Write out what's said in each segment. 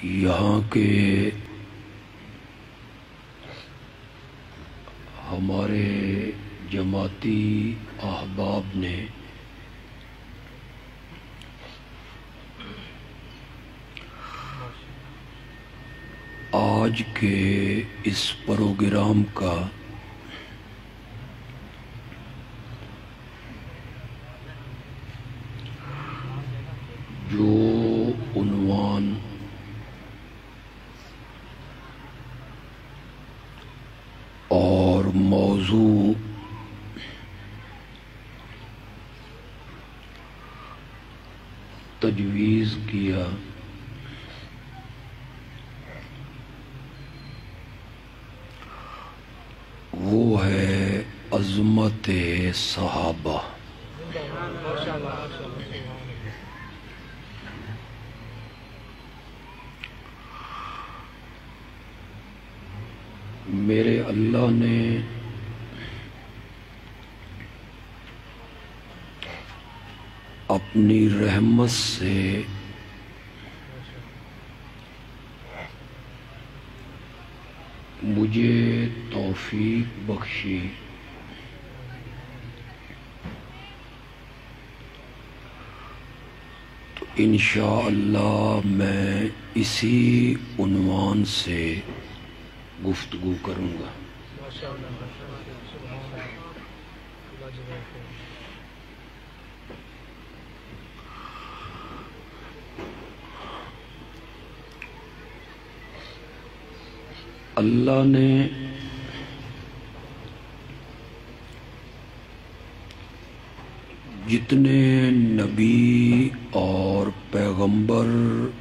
یہاں کے ہمارے جماعتی احباب نے آج کے اس پروگرام کا جو عنوان اور موضوع تجویز کیا وہ ہے عظمت صحابہ۔ میرے اللہ نے اپنی رحمت سے مجھے توفیق بخشی تو انشاءاللہ میں اسی عنوان سے گفتگو کروں گا۔ اللہ نے جتنے نبی اور پیغمبر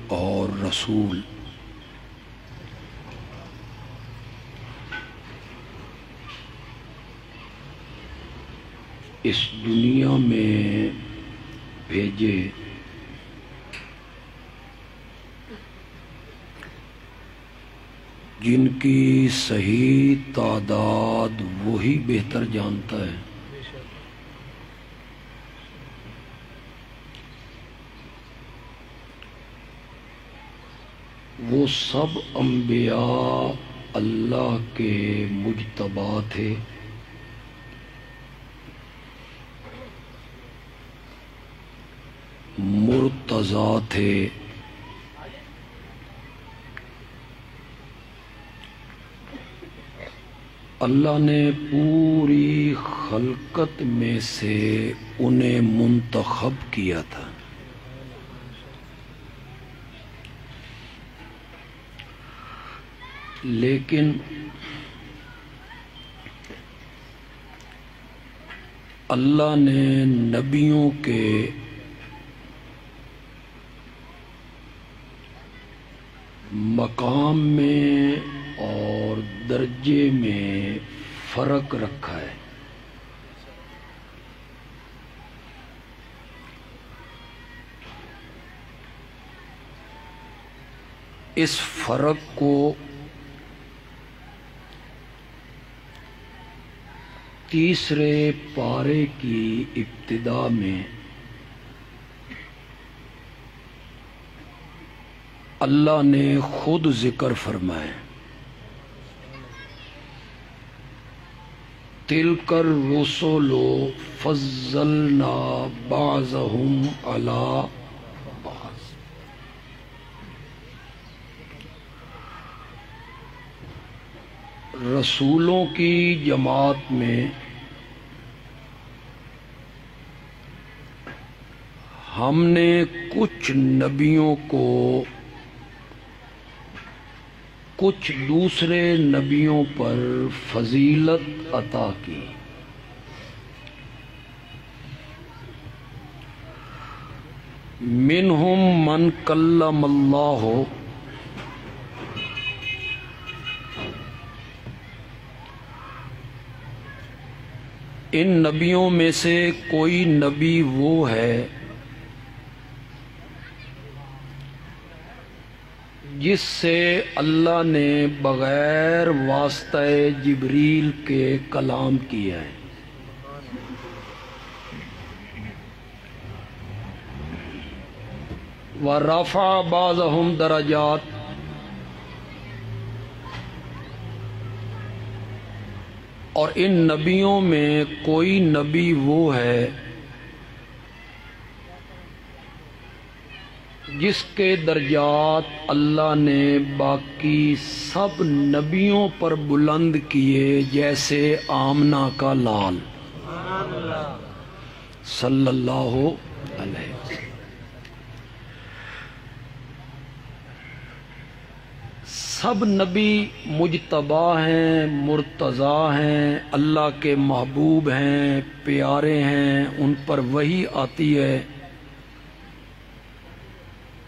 اور رسول اس دنیا میں بھیجے جن کی صحیح تعداد وہی بہتر جانتا ہے، وہ سب انبیاء اللہ کے مجتبی تھے، مرتضیٰ تھے، اللہ نے پوری خلقت میں سے انہیں منتخب کیا تھا۔ لیکن اللہ نے نبیوں کے مقام میں اور درجے میں فرق رکھا ہے۔ اس فرق کو تیسرے پارے کی ابتدا میں اللہ نے خود ذکر فرمایا، تِلْكَ الرُّسُلُ فَضَّلْنَا بَعْضَهُمْ عَلَى بَعْضٍ۔ رسولوں کی جماعت میں ہم نے کچھ نبیوں کو کچھ دوسرے نبیوں پر فضیلت عطا کی۔ منہم من کلم اللہ، ان نبیوں میں سے کوئی نبی وہ ہے جس سے اللہ نے بغیر واسطہ جبریل کے کلام کیا ہے، وَرَفَعَ بَعْضَهُمْ دَرَجَاتٍ، اور ان نبیوں میں کوئی نبی وہ ہے جس کے درجات اللہ نے باقی سب نبیوں پر بلند کیے، جیسے آمنہ کا لال صلی اللہ علیہ وسلم۔ سب نبی مجتبی ہیں، مرتضیٰ ہیں، اللہ کے محبوب ہیں، پیارے ہیں، ان پر وحی آتی ہے،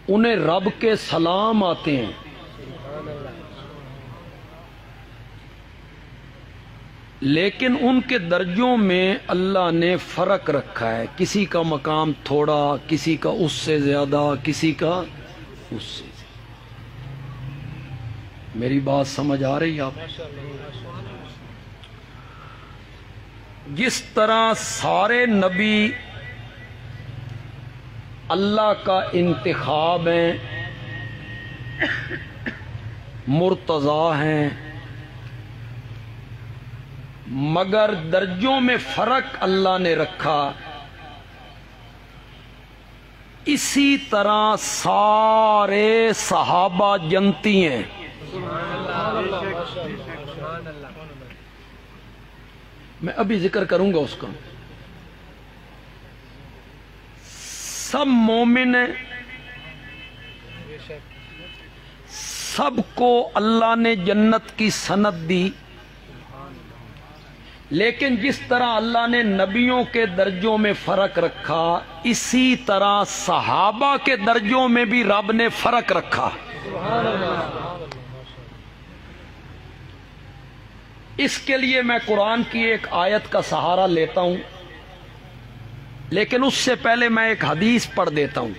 انہیں رب کے سلام آتے ہیں، لیکن ان کے درجوں میں اللہ نے فرق رکھا ہے، کسی کا مقام تھوڑا، کسی کا اس سے زیادہ، کسی کا اس سے زیادہ۔ میری بات سمجھ آ رہی ہے آپ؟ جس طرح سارے نبی اللہ کا انتخاب ہیں، مرتضیٰ ہیں، مگر درجوں میں فرق اللہ نے رکھا، اسی طرح سارے صحابہ جنتی ہیں۔ میں ابھی ذکر کروں گا اس کا۔ سب مومن ہیں، سب کو اللہ نے جنت کی سند دی، لیکن جس طرح اللہ نے نبیوں کے درجوں میں فرق رکھا، اسی طرح صحابہ کے درجوں میں بھی رب نے فرق رکھا۔ اس کے لیے میں قرآن کی ایک آیت کا سہارا لیتا ہوں، لیکن اس سے پہلے میں ایک حدیث پڑھ دیتا ہوں۔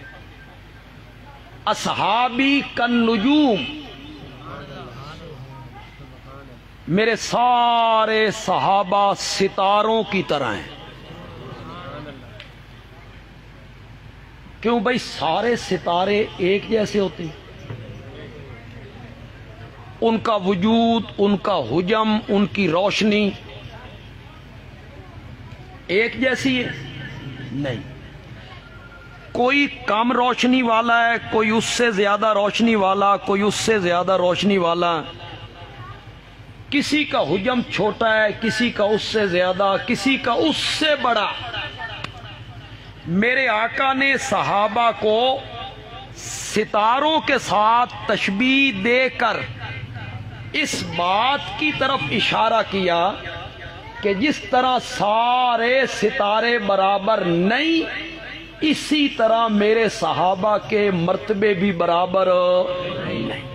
اصحابی کالنجوم، میرے سارے صحابہ ستاروں کی طرح ہیں۔ کیوں بھائی سارے ستارے ایک جیسے ہوتے ہیں؟ ان کا وجود، ان کا حجم، ان کی روشنی ایک جیسی ہے؟ نہیں، کوئی کم روشنی والا ہے، کوئی اس سے زیادہ روشنی والا، کوئی اس سے زیادہ روشنی والا، کسی کا حجم چھوٹا ہے، کسی کا اس سے زیادہ، کسی کا اس سے بڑا۔ میرے آقا نے صحابہ کو ستاروں کے ساتھ تشبیہ دے کر اس بات کی طرف اشارہ کیا کہ جس طرح سارے ستارے برابر نہیں، اسی طرح میرے صحابہ کے مرتبے بھی برابر نہیں۔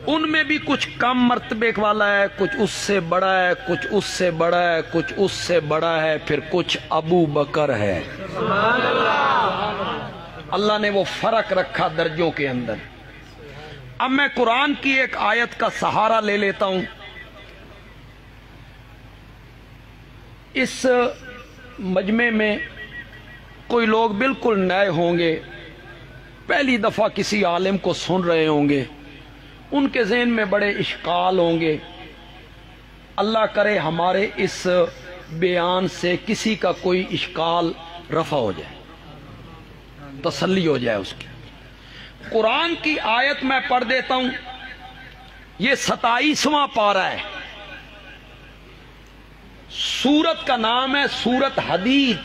ان میں بھی کچھ کم مرتبے والا ہے، کچھ اس سے بڑا ہے، کچھ اس سے بڑا ہے، کچھ اس سے بڑا ہے، پھر کچھ ابو بکر ہے۔ اللہ نے وہ فرق رکھا درجوں کے اندر۔ اب میں قرآن کی ایک آیت کا سہارا لے لیتا ہوں۔ اس مجمع میں کوئی لوگ بالکل نئے ہوں گے، پہلی دفعہ کسی عالم کو سن رہے ہوں گے، ان کے ذہن میں بڑے اشکال ہوں گے۔ اللہ کرے ہمارے اس بیان سے کسی کا کوئی اشکال رفع ہو جائے، تسلی ہو جائے اس کی۔ قرآن کی آیت میں پڑھ دیتا ہوں، یہ 27واں پارہ ہے، سورت کا نام ہے سورت حدید،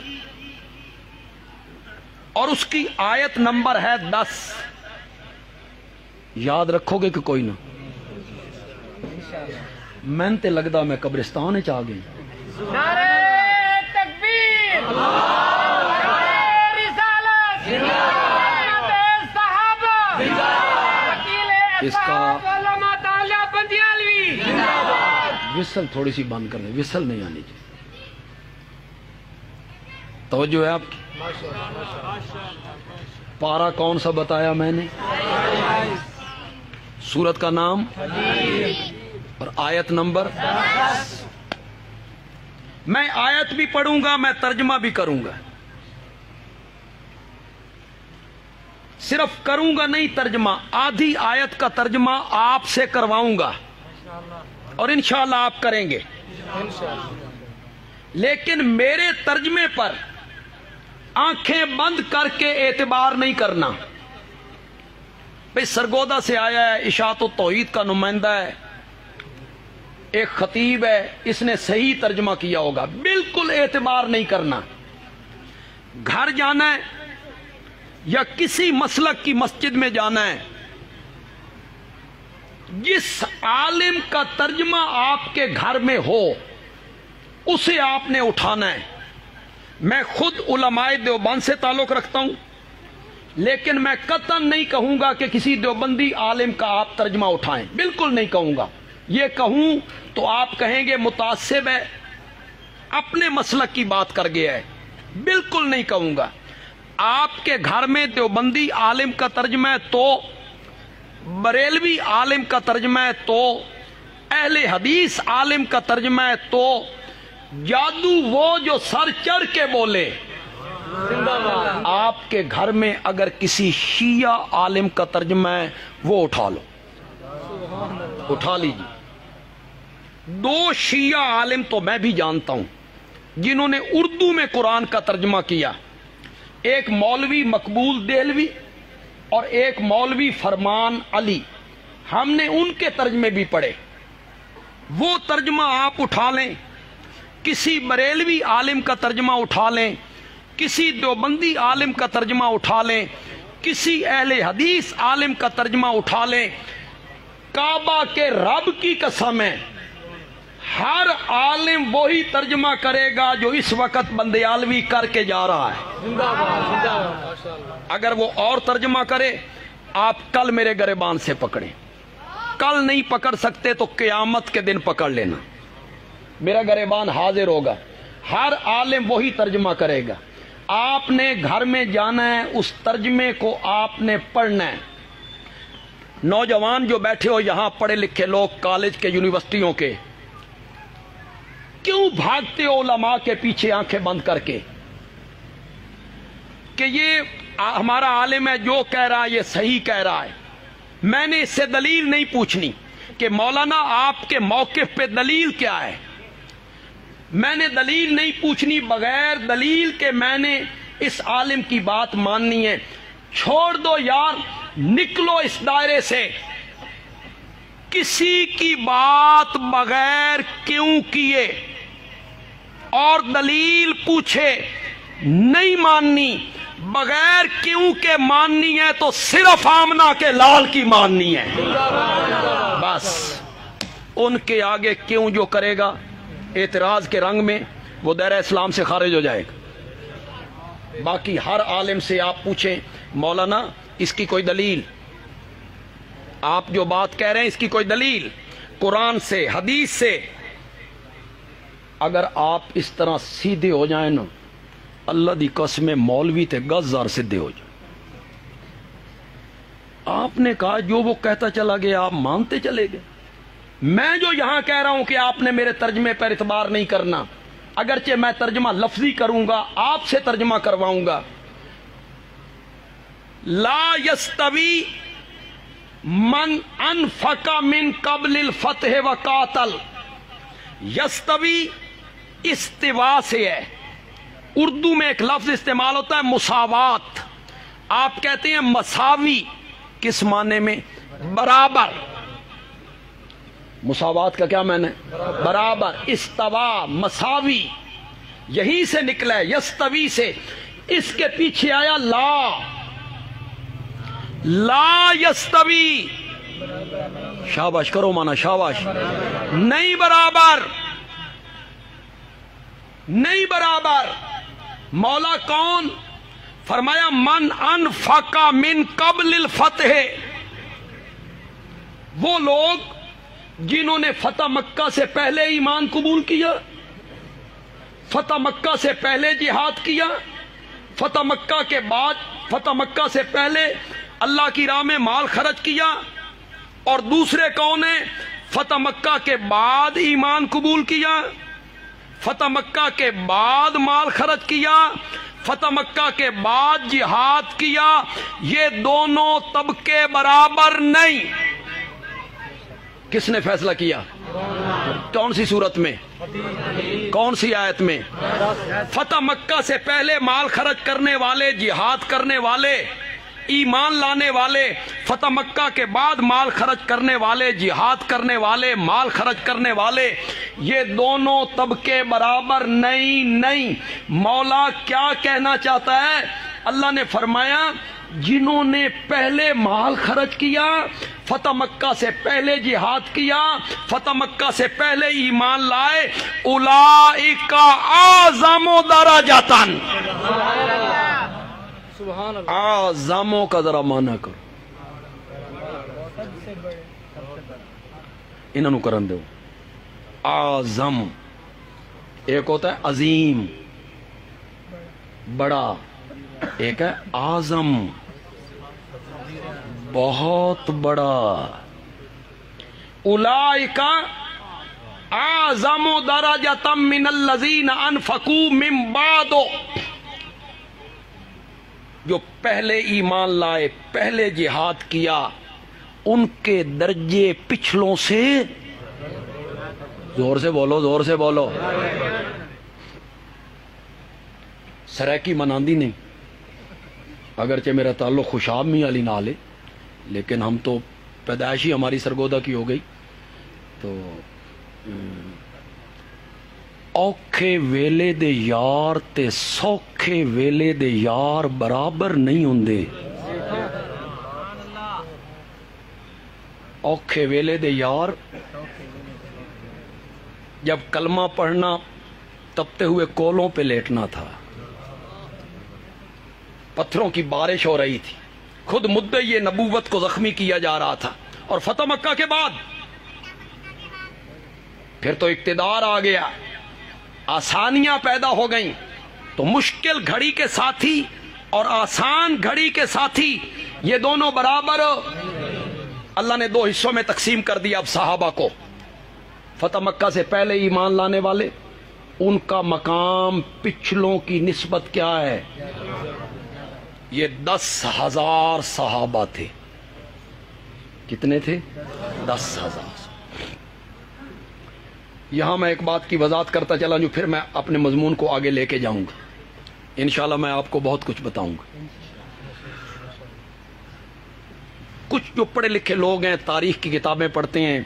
اور اس کی آیت نمبر ہے 10۔ یاد رکھو گے کہ کوئی نہ؟ میں تے لگدا میں قبرستان چ آ گئی۔ نعرہ تکبیر، نعرہ رسالت، صحابہ، اس کا علماء تعالیٰ بندیالوی، وصل تھوڑی سی بند کر دیں، وصل نہیں آنی چاہیے۔ توجہ ہے آپ کی؟ پارہ کون سا بتایا میں نے؟ سورت کا نام اور آیت نمبر 10۔ میں آیت بھی پڑھوں گا، میں ترجمہ بھی کروں گا، صرف کروں گا نہیں ترجمہ، آدھی آیت کا ترجمہ آپ سے کرواؤں گا، اور انشاءاللہ آپ کریں گے۔ لیکن میرے ترجمے پر آنکھیں بند کر کے اعتبار نہیں کرنا. بھئی سرگودا سے آیا ہے, اشاعت و توحید کا نمائندہ ہے, ایک خطیب ہے, اس نے صحیح ترجمہ کیا ہوگا, بالکل اعتبار نہیں کرنا. گھر جانا ہے یا کسی مسلک کی مسجد میں جانا ہے, جس عالم کا ترجمہ آپ کے گھر میں ہو اسے آپ نے اٹھانا ہے. میں خود علماء دیوبند سے تعلق رکھتا ہوں, لیکن میں قطعاً نہیں کہوں گا کہ کسی دیوبندی عالم کا آپ ترجمہ اٹھائیں, بالکل نہیں کہوں گا. یہ کہوں تو آپ کہیں گے متعصب ہے, اپنے مسلک کی بات کر گیا ہے. بالکل نہیں کہوں گا. آپ کے گھر میں دیوبندی عالم کا ترجمہ ہے تو, بریلوی عالم کا ترجمہ ہے تو, اہل حدیث عالم کا ترجمہ ہے تو, جادو وہ جو سر چڑھ کے بولے. آپ کے گھر میں اگر کسی شیعہ عالم کا ترجمہ ہے وہ اٹھا لو, اٹھا لیجیے. 2 شیعہ عالم تو میں بھی جانتا ہوں جنہوں نے اردو میں قرآن کا ترجمہ کیا, ایک مولوی مقبول دہلوی اور ایک مولوی فرمان علی. ہم نے ان کے ترجمے بھی پڑھے. وہ ترجمہ آپ اٹھا لیں, کسی بریلوی عالم کا ترجمہ اٹھا لیں, کسی دیوبندی عالم کا ترجمہ اٹھا لیں, کسی اہل حدیث عالم کا ترجمہ اٹھا لیں. کعبہ کے رب کی قسم ہے, ہر عالم وہی ترجمہ کرے گا جو اس وقت بندیالوی کر کے جا رہا ہے. اگر وہ اور ترجمہ کرے آپ کل میرے گریبان سے پکڑیں, کل نہیں پکڑ سکتے تو قیامت کے دن پکڑ لینا, میرا گریبان حاضر ہوگا. ہر عالم وہی ترجمہ کرے گا. آپ نے گھر میں جانا ہے, اس ترجمے کو آپ نے پڑھنا ہے. نوجوان جو بیٹھے ہو یہاں, پڑھے لکھے لوگ, کالج کے, یونیورسٹیوں کے, کیوں بھاگتے ہو علماء کے پیچھے آنکھیں بند کر کے کہ یہ ہمارا عالم ہے, جو کہہ رہا ہے یہ صحیح کہہ رہا ہے. میں نے اس سے دلیل نہیں پوچھنی کہ مولانا آپ کے موقف پہ دلیل کیا ہے. میں نے دلیل نہیں پوچھنی بغیر دلیل کے میں نے اس عالم کی بات ماننی ہے. چھوڑ دو یار, نکلو اس دائرے سے. کسی کی بات بغیر کیوں کیے اور دلیل پوچھے نہیں ماننی, بغیر کیوں کے ماننی ہے تو صرف آمنہ کے لال کی ماننی ہے بس. ان کے آگے کیوں جو کرے گا اعتراض کے رنگ میں وہ دائرہ اسلام سے خارج ہو جائے گا. باقی ہر عالم سے آپ پوچھیں مولانا اس کی کوئی دلیل, آپ جو بات کہہ رہے ہیں اس کی کوئی دلیل قرآن سے, حدیث سے. اگر آپ اس طرح سیدھے ہو جائیں نا, اللہ دی قسم مولوی تے گزار سیدھے ہو جائیں. آپ نے کہا جو وہ کہتا چلا گیا آپ مانتے چلے گئے. میں جو یہاں کہہ رہا ہوں کہ آپ نے میرے ترجمے پر اعتبار نہیں کرنا, اگرچہ میں ترجمہ لفظی کروں گا, آپ سے ترجمہ کرواؤں گا. لا یستوی من انفق من قبل الفتح وقاتل. یستوی استوا سے ہے. اردو میں ایک لفظ استعمال ہوتا ہے مساوات, آپ کہتے ہیں مساوی, کس معنی میں؟ برابر. مساوات کا کیا معنی ہے؟ برابر. استوا مساوی یہی سے نکلا ہے, یستوی سے. اس کے پیچھے آیا لا یستوی. شاباش کرو مانا, شاباش. نہیں برابر, نہیں برابر. مولا کون؟ فرمایا من انفق من قبل الفتح. وہ لوگ جنہوں نے فتح مکہ سے پہلے ایمان قبول کیا, فتح مکہ سے پہلے جہاد کیا, فتح مکہ کے بعد, فتح مکہ سے پہلے اللہ کی راہ میں مال خرچ کیا. اور دوسرے کون ہیں؟ فتح مکہ کے بعد ایمان قبول کیا, فتح مکہ کے بعد مال خرچ کیا, فتح مکہ کے بعد جہاد کیا. یہ دونوں طبقے برابر نہیں. کس نے فیصلہ کیا؟ کون سی صورت میں؟ کون سی آیت میں؟ فتح مکہ سے پہلے مال خرچ کرنے والے، جہاد کرنے والے، ایمان لانے والے، فتح مکہ کے بعد مال خرچ کرنے والے، جہاد کرنے والے، مال خرچ کرنے والے، یہ دونوں طبقے برابر نہیں۔ مولا کیا کہنا چاہتا ہے؟ اللہ نے فرمایا جنہوں نے پہلے مال خرچ کیا، فتح مکہ سے پہلے جہاد کیا، فتح مکہ سے پہلے ایمان لائے، اولئک اعظم درجۃ۔ اعظموں کا ذرا معنی کرو، انہوں کرن دو۔ اعظم ایک ہوتا ہے عظیم بڑا، ایک ہے اعظم بہت بڑا۔ اولئک اعظم درجۃ من الذین انفقوا من بعد، جو پہلے ایمان لائے، پہلے جہاد کیا، ان کے درجے پچھلوں سے، زور سے بولو، زور سے بولو، سریکی مناندی نہیں، اگرچہ میرا تعلق خوشاب میں علی نال ہے، لیکن ہم تو پیدائشی ہماری سرگودا کی ہو گئی، تو اوکھے ویلے دے یار تے سوکھے ویلے دے یار برابر نہیں ہوندے۔ اوکھے ویلے دے یار، جب کلمہ پڑھنا تپتے ہوئے کولوں پہ لیٹنا تھا، پتھروں کی بارش ہو رہی تھی، خود مدعی نبوت کو زخمی کیا جا رہا تھا، اور فتح مکہ کے بعد پھر تو اقتدار آ گیا، آسانیاں پیدا ہو گئیں، تو مشکل گھڑی کے ساتھی اور آسان گھڑی کے ساتھی یہ دونوں برابر، اللہ نے دو حصوں میں تقسیم کر دیا اب صحابہ کو۔ فتح مکہ سے پہلے ایمان لانے والے، ان کا مقام پچھلوں کی نسبت کیا ہے؟ یہ 10,000 صحابہ تھے۔ کتنے تھے؟ 10,000۔ یہاں میں ایک بات کی وضاحت کرتا چلا جو پھر میں اپنے مضمون کو آگے لے کے جاؤں گا، انشاءاللہ میں آپ کو بہت کچھ بتاؤں گا۔ کچھ جو پڑھے لکھے لوگ ہیں، تاریخ کی کتابیں پڑھتے ہیں،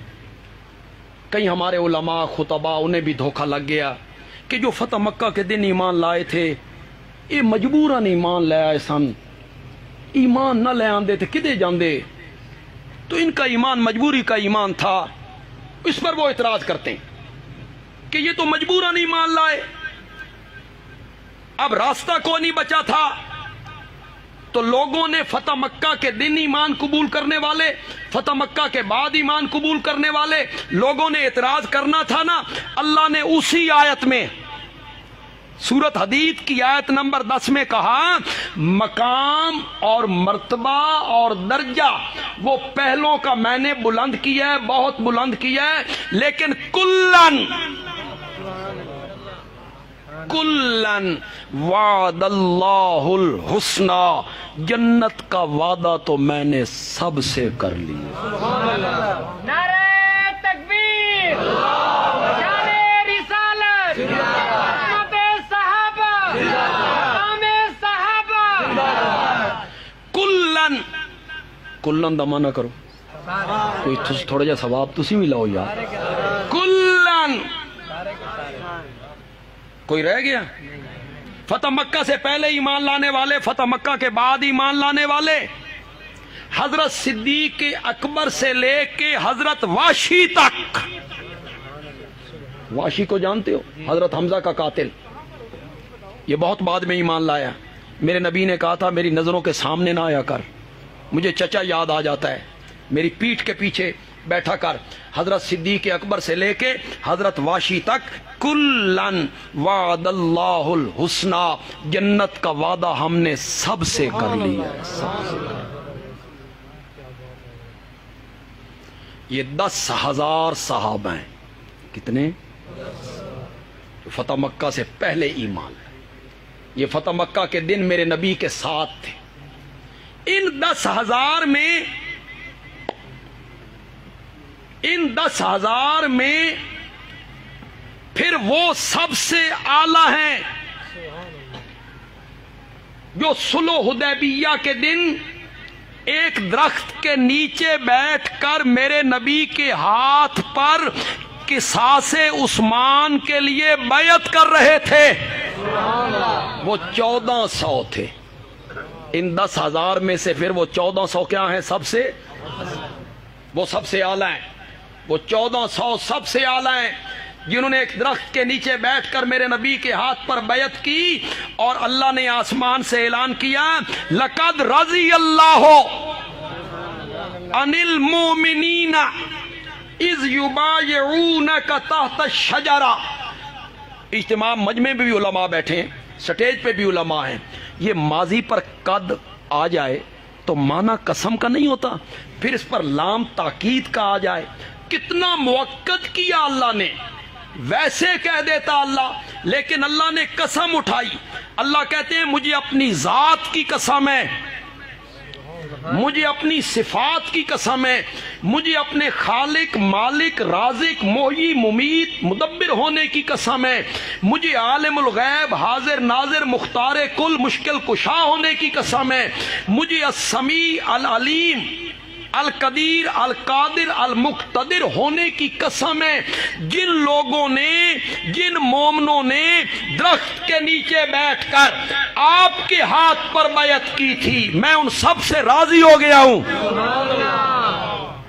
کئی ہمارے علماء خطباء، انہیں بھی دھوکہ لگ گیا کہ جو فتح مکہ کے دن ایمان لائے تھے یہ مجبوراً ایمان لے آئے سن، ایمان نہ لے آندے تھے کدے جاندے، تو ان کا ایمان مجبوری کا ایمان تھا۔ اس پر وہ اعتراض کرتے ہیں کہ یہ تو مجبوراً ایمان لائے، اب راستہ کو نہیں بچا تھا، تو لوگوں نے فتح مکہ کے دن ایمان قبول کرنے والے، فتح مکہ کے بعد ایمان قبول کرنے والے لوگوں نے اعتراض کرنا تھا نا۔ اللہ نے اسی آیت میں، سورت حدید کی آیت نمبر 10 میں کہا مقام اور مرتبہ اور درجہ وہ پہلوں کا میں نے بلند کیا ہے، بہت بلند کیا ہے، لیکن کلن وعد اللہ الحسنى، جنت کا وعدہ تو میں نے سب سے کر لیا۔ نعرہ تکبیر، شان رسالت، عظمت صحابہ، مقام صحابہ۔ کلن دا معنی کرو، کوئی تھوڑا جا ثواب تسی بھی لاؤ یار۔ کلن کوئی رہ گیا؟ فتح مکہ سے پہلے ایمان لانے والے، فتح مکہ کے بعد ایمان لانے والے، حضرت صدیق اکبر سے لے کے حضرت واشی تک۔ واشی کو جانتے ہو؟ حضرت حمزہ کا قاتل، یہ بہت بعد میں ایمان لایا۔ میرے نبی نے کہا تھا میری نظروں کے سامنے نہ آیا کر، مجھے چچا یاد آ جاتا ہے، میری پیٹھ کے پیچھے بیٹھا کر۔ حضرت صدیق اکبر سے لے کے حضرت واشی تک کلن وعد اللہ الحسنى، جنت کا وعدہ ہم نے سب سے کر لیا ہے، سب سے۔ یہ 10,000 صحابہ ہیں، کتنے؟ فتح مکہ سے پہلے ایمان، یہ فتح مکہ کے دن میرے نبی کے ساتھ تھے۔ ان 10,000 میں ان 10,000 میں پھر وہ سب سے اعلیٰ ہیں جو صلح حدیبیہ کے دن ایک درخت کے نیچے بیٹھ کر میرے نبی کے ہاتھ پر قصاص عثمان کے لیے بیعت کر رہے تھے. وہ 1400 تھے. ان 10,000 میں سے پھر وہ 1400 کیا ہیں؟ وہ سب سے اعلیٰ ہیں. وہ 1400 سب سے اعلیٰ ہیں جنہوں نے ایک درخت کے نیچے بیٹھ کر میرے نبی کے ہاتھ پر بیعت کی. اور اللہ نے آسمان سے اعلان کیا لَقَدْ رَضِيَ اللَّهُ عَنِ الْمُؤْمِنِينَ اِذْ يُبَايِعُونَكَ تَحْتَ الشَّجَرَةِ. اجتماع مجمع میں بھی علماء بیٹھے ہیں, سٹیج پہ بھی علماء ہیں. یہ ماضی پر قد آ جائے تو معنی قسم کا نہیں ہوتا, پھر اس پر لام تاکید کا آ جائے. کتنا موقت کیا اللہ نے, ویسے کہہ دیتا اللہ, لیکن اللہ نے قسم اٹھائی. اللہ کہتے ہیں مجھے اپنی ذات کی قسم ہے, مجھے اپنی صفات کی قسم ہے, مجھے اپنے خالق مالک رازق محیی ممیت مدبر ہونے کی قسم ہے, مجھے عالم الغیب حاضر ناظر مختار کل مشکل کشا ہونے کی قسم ہے, مجھے السمیع العلیم القدیر القادر المقتدر ہونے کی قسم ہے. جن لوگوں نے, جن مومنوں نے درخت کے نیچے بیٹھ کر آپ کے ہاتھ پر بیعت کی تھی, میں ان سب سے راضی ہو گیا ہوں.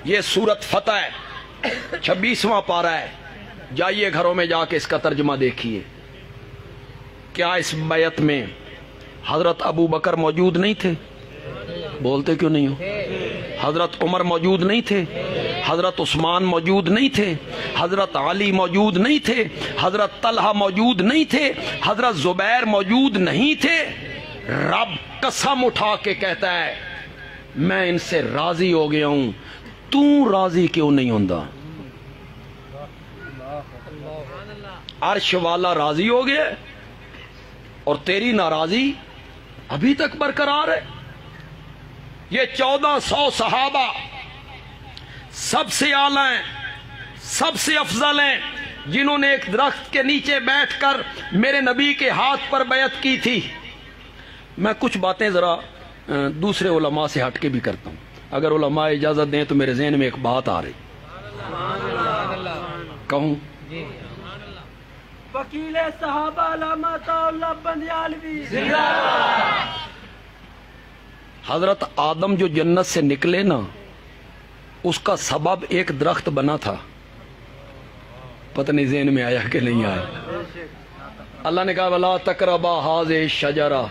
یہ سورت فتح ہے, 26واں پارہ ہے. جائیے گھروں میں جا کے اس کا ترجمہ دیکھیے. کیا اس بیعت میں حضرت ابو بکر موجود نہیں تھے؟ بولتے کیوں نہیں ہو؟ حضرت عمر موجود نہیں تھے؟ حضرت عثمان موجود نہیں تھے؟ حضرت علی موجود نہیں تھے؟ حضرت طلحہ موجود نہیں تھے؟ حضرت زبیر موجود نہیں تھے؟ رب قسم اٹھا کے کہتا ہے میں ان سے راضی ہو گیا ہوں, تو راضی کیوں نہیں ہوندا؟ عرش والا راضی ہو گیا اور تیری ناراضی ابھی تک برقرار ہے. یہ 1400 صحابہ سب سے اعلیٰ ہیں, سب سے افضل ہیں, جنہوں نے ایک درخت کے نیچے بیٹھ کر میرے نبی کے ہاتھ پر بیعت کی تھی. میں کچھ باتیں ذرا دوسرے علماء سے ہٹ کے بھی کرتا ہوں, اگر علماء اجازت دیں تو میرے ذہن میں ایک بات آ رہی, کہوں؟ وکیل صحابہ علامہ اللہ بندیالوی. حضرت آدم جو جنت سے نکلے نا, اس کا سبب ایک درخت بنا تھا. پتہ نہیں ذہن میں آیا کہ نہیں آیا. اللہ نے کہا وَلَا تَقْرَبَا هَٰذِهِ الشَّجَرَةَ,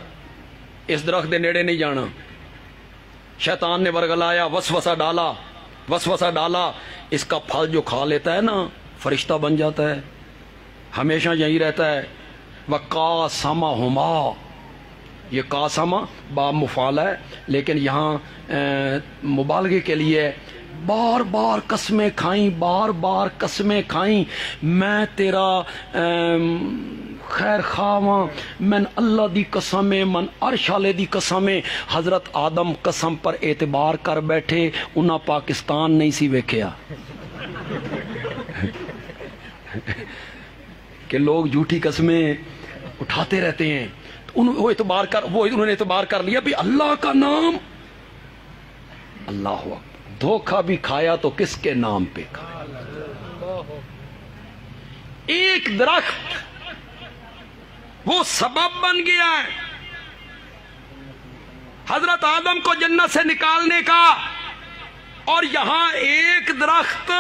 اس درخت دے نیڑے نہیں جانا. شیطان نے ورگلایا, وسوسہ ڈالا. اس کا پھل جو کھا لیتا ہے نا فرشتہ بن جاتا ہے, ہمیشہ یہی رہتا ہے. وَقَاسَمَهُمَا, یہ قاسمہ باب مفعول ہے, لیکن یہاں مبالغے کے لیے بار بار قسمیں کھائیں, بار بار قسمیں کھائیں. میں تیرا خیر خواہ, من اللہ دی قسمیں, من عرش والے دی قسمیں. حضرت آدم قسم پر اعتبار کر بیٹھے, انہاں پاکستان نہیں سی ویکھیا کہ لوگ جھوٹی قسمیں اٹھاتے رہتے ہیں. انہوں نے اعتبار کر لیا بھی اللہ کا نام, اللہ ہوا. دھوکہ بھی کھایا تو کس کے نام پہ کھایا؟ ایک درخت وہ سبب بن گیا ہے حضرت آدم کو جنت سے نکالنے کا, اور یہاں ایک درخت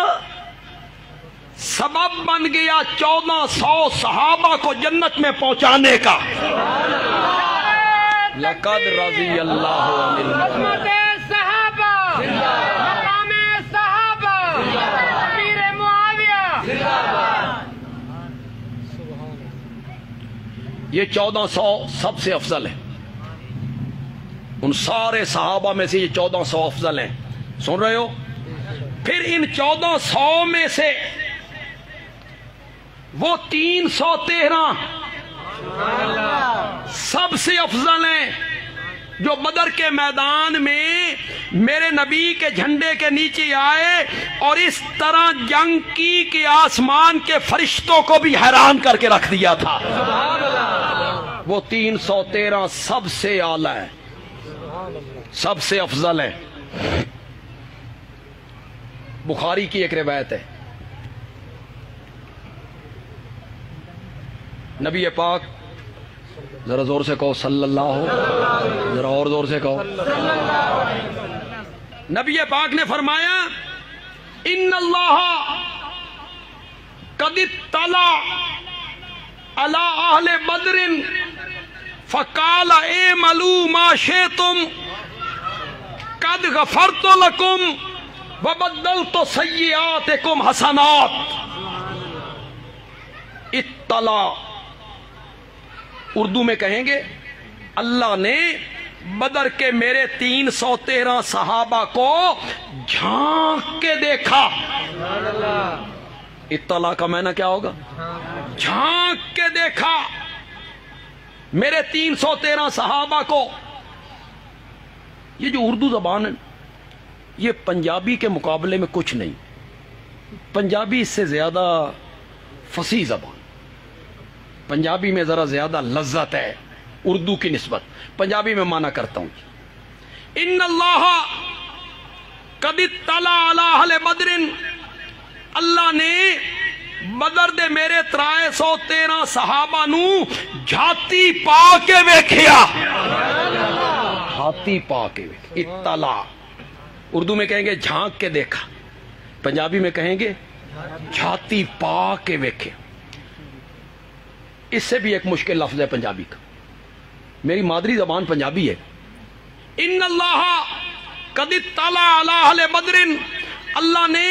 سبب بن گیا 1400 صحابہ کو جنت میں پہنچانے کا. لقد رضی اللہ عن المؤمنین. مقام صحابہ امیر معاویہ. یہ 1400 سب سے افضل ہے. ان سارے صحابہ میں سے یہ 1400 افضل ہیں. سن رہے ہو؟ پھر ان 1400 میں سے وہ 313 سب سے افضل ہیں جو بدر کے میدان میں میرے نبی کے جھنڈے کے نیچے آئے اور اس طرح جنگ کی کہ آسمان کے فرشتوں کو بھی حیران کر کے رکھ دیا تھا. وہ 313 سب سے اعلی ہے, سب سے افضل ہے. بخاری کی ایک روایت ہے, نبی پاک, ذرا زور سے کہو صلی اللہ, ذرا اور زور سے کہو. نبی پاک نے فرمایا ان اللہ قد اطلع علی اہل بدر فقال اعملوا ما شئتم قد غفرت لکم وبدلت سیئاتکم حسنات. اطلاع اردو میں کہیں گے اللہ نے بدر کے میرے 313 صحابہ کو جھانک کے دیکھا. اطلاع کا معنی کیا ہوگا؟ جھانک کے دیکھا میرے 313 صحابہ کو. یہ جو اردو زبان ہے یہ پنجابی کے مقابلے میں کچھ نہیں. پنجابی اس سے زیادہ فصیح زبان, پنجابی میں ذرا زیادہ لذت ہے اردو کی نسبت. پنجابی میں معنی کرتا ہوں, ان اللہ قد اطلع علی اہل بدر, اللہ نے بدر دے میرے 313 صحابہ نو جھاتی پا کے ویکھیا. جھاتی پا کے اطلاع اردو میں کہیں گے جھانک کے دیکھا, پنجابی میں کہیں گے جھاتی پا کے ویکھے. اس سے بھی ایک مشکل لفظ ہے پنجابی کا, میری مادری زبان پنجابی ہے. ان اللہ قد اطلع علی اہل بدر, اللہ نے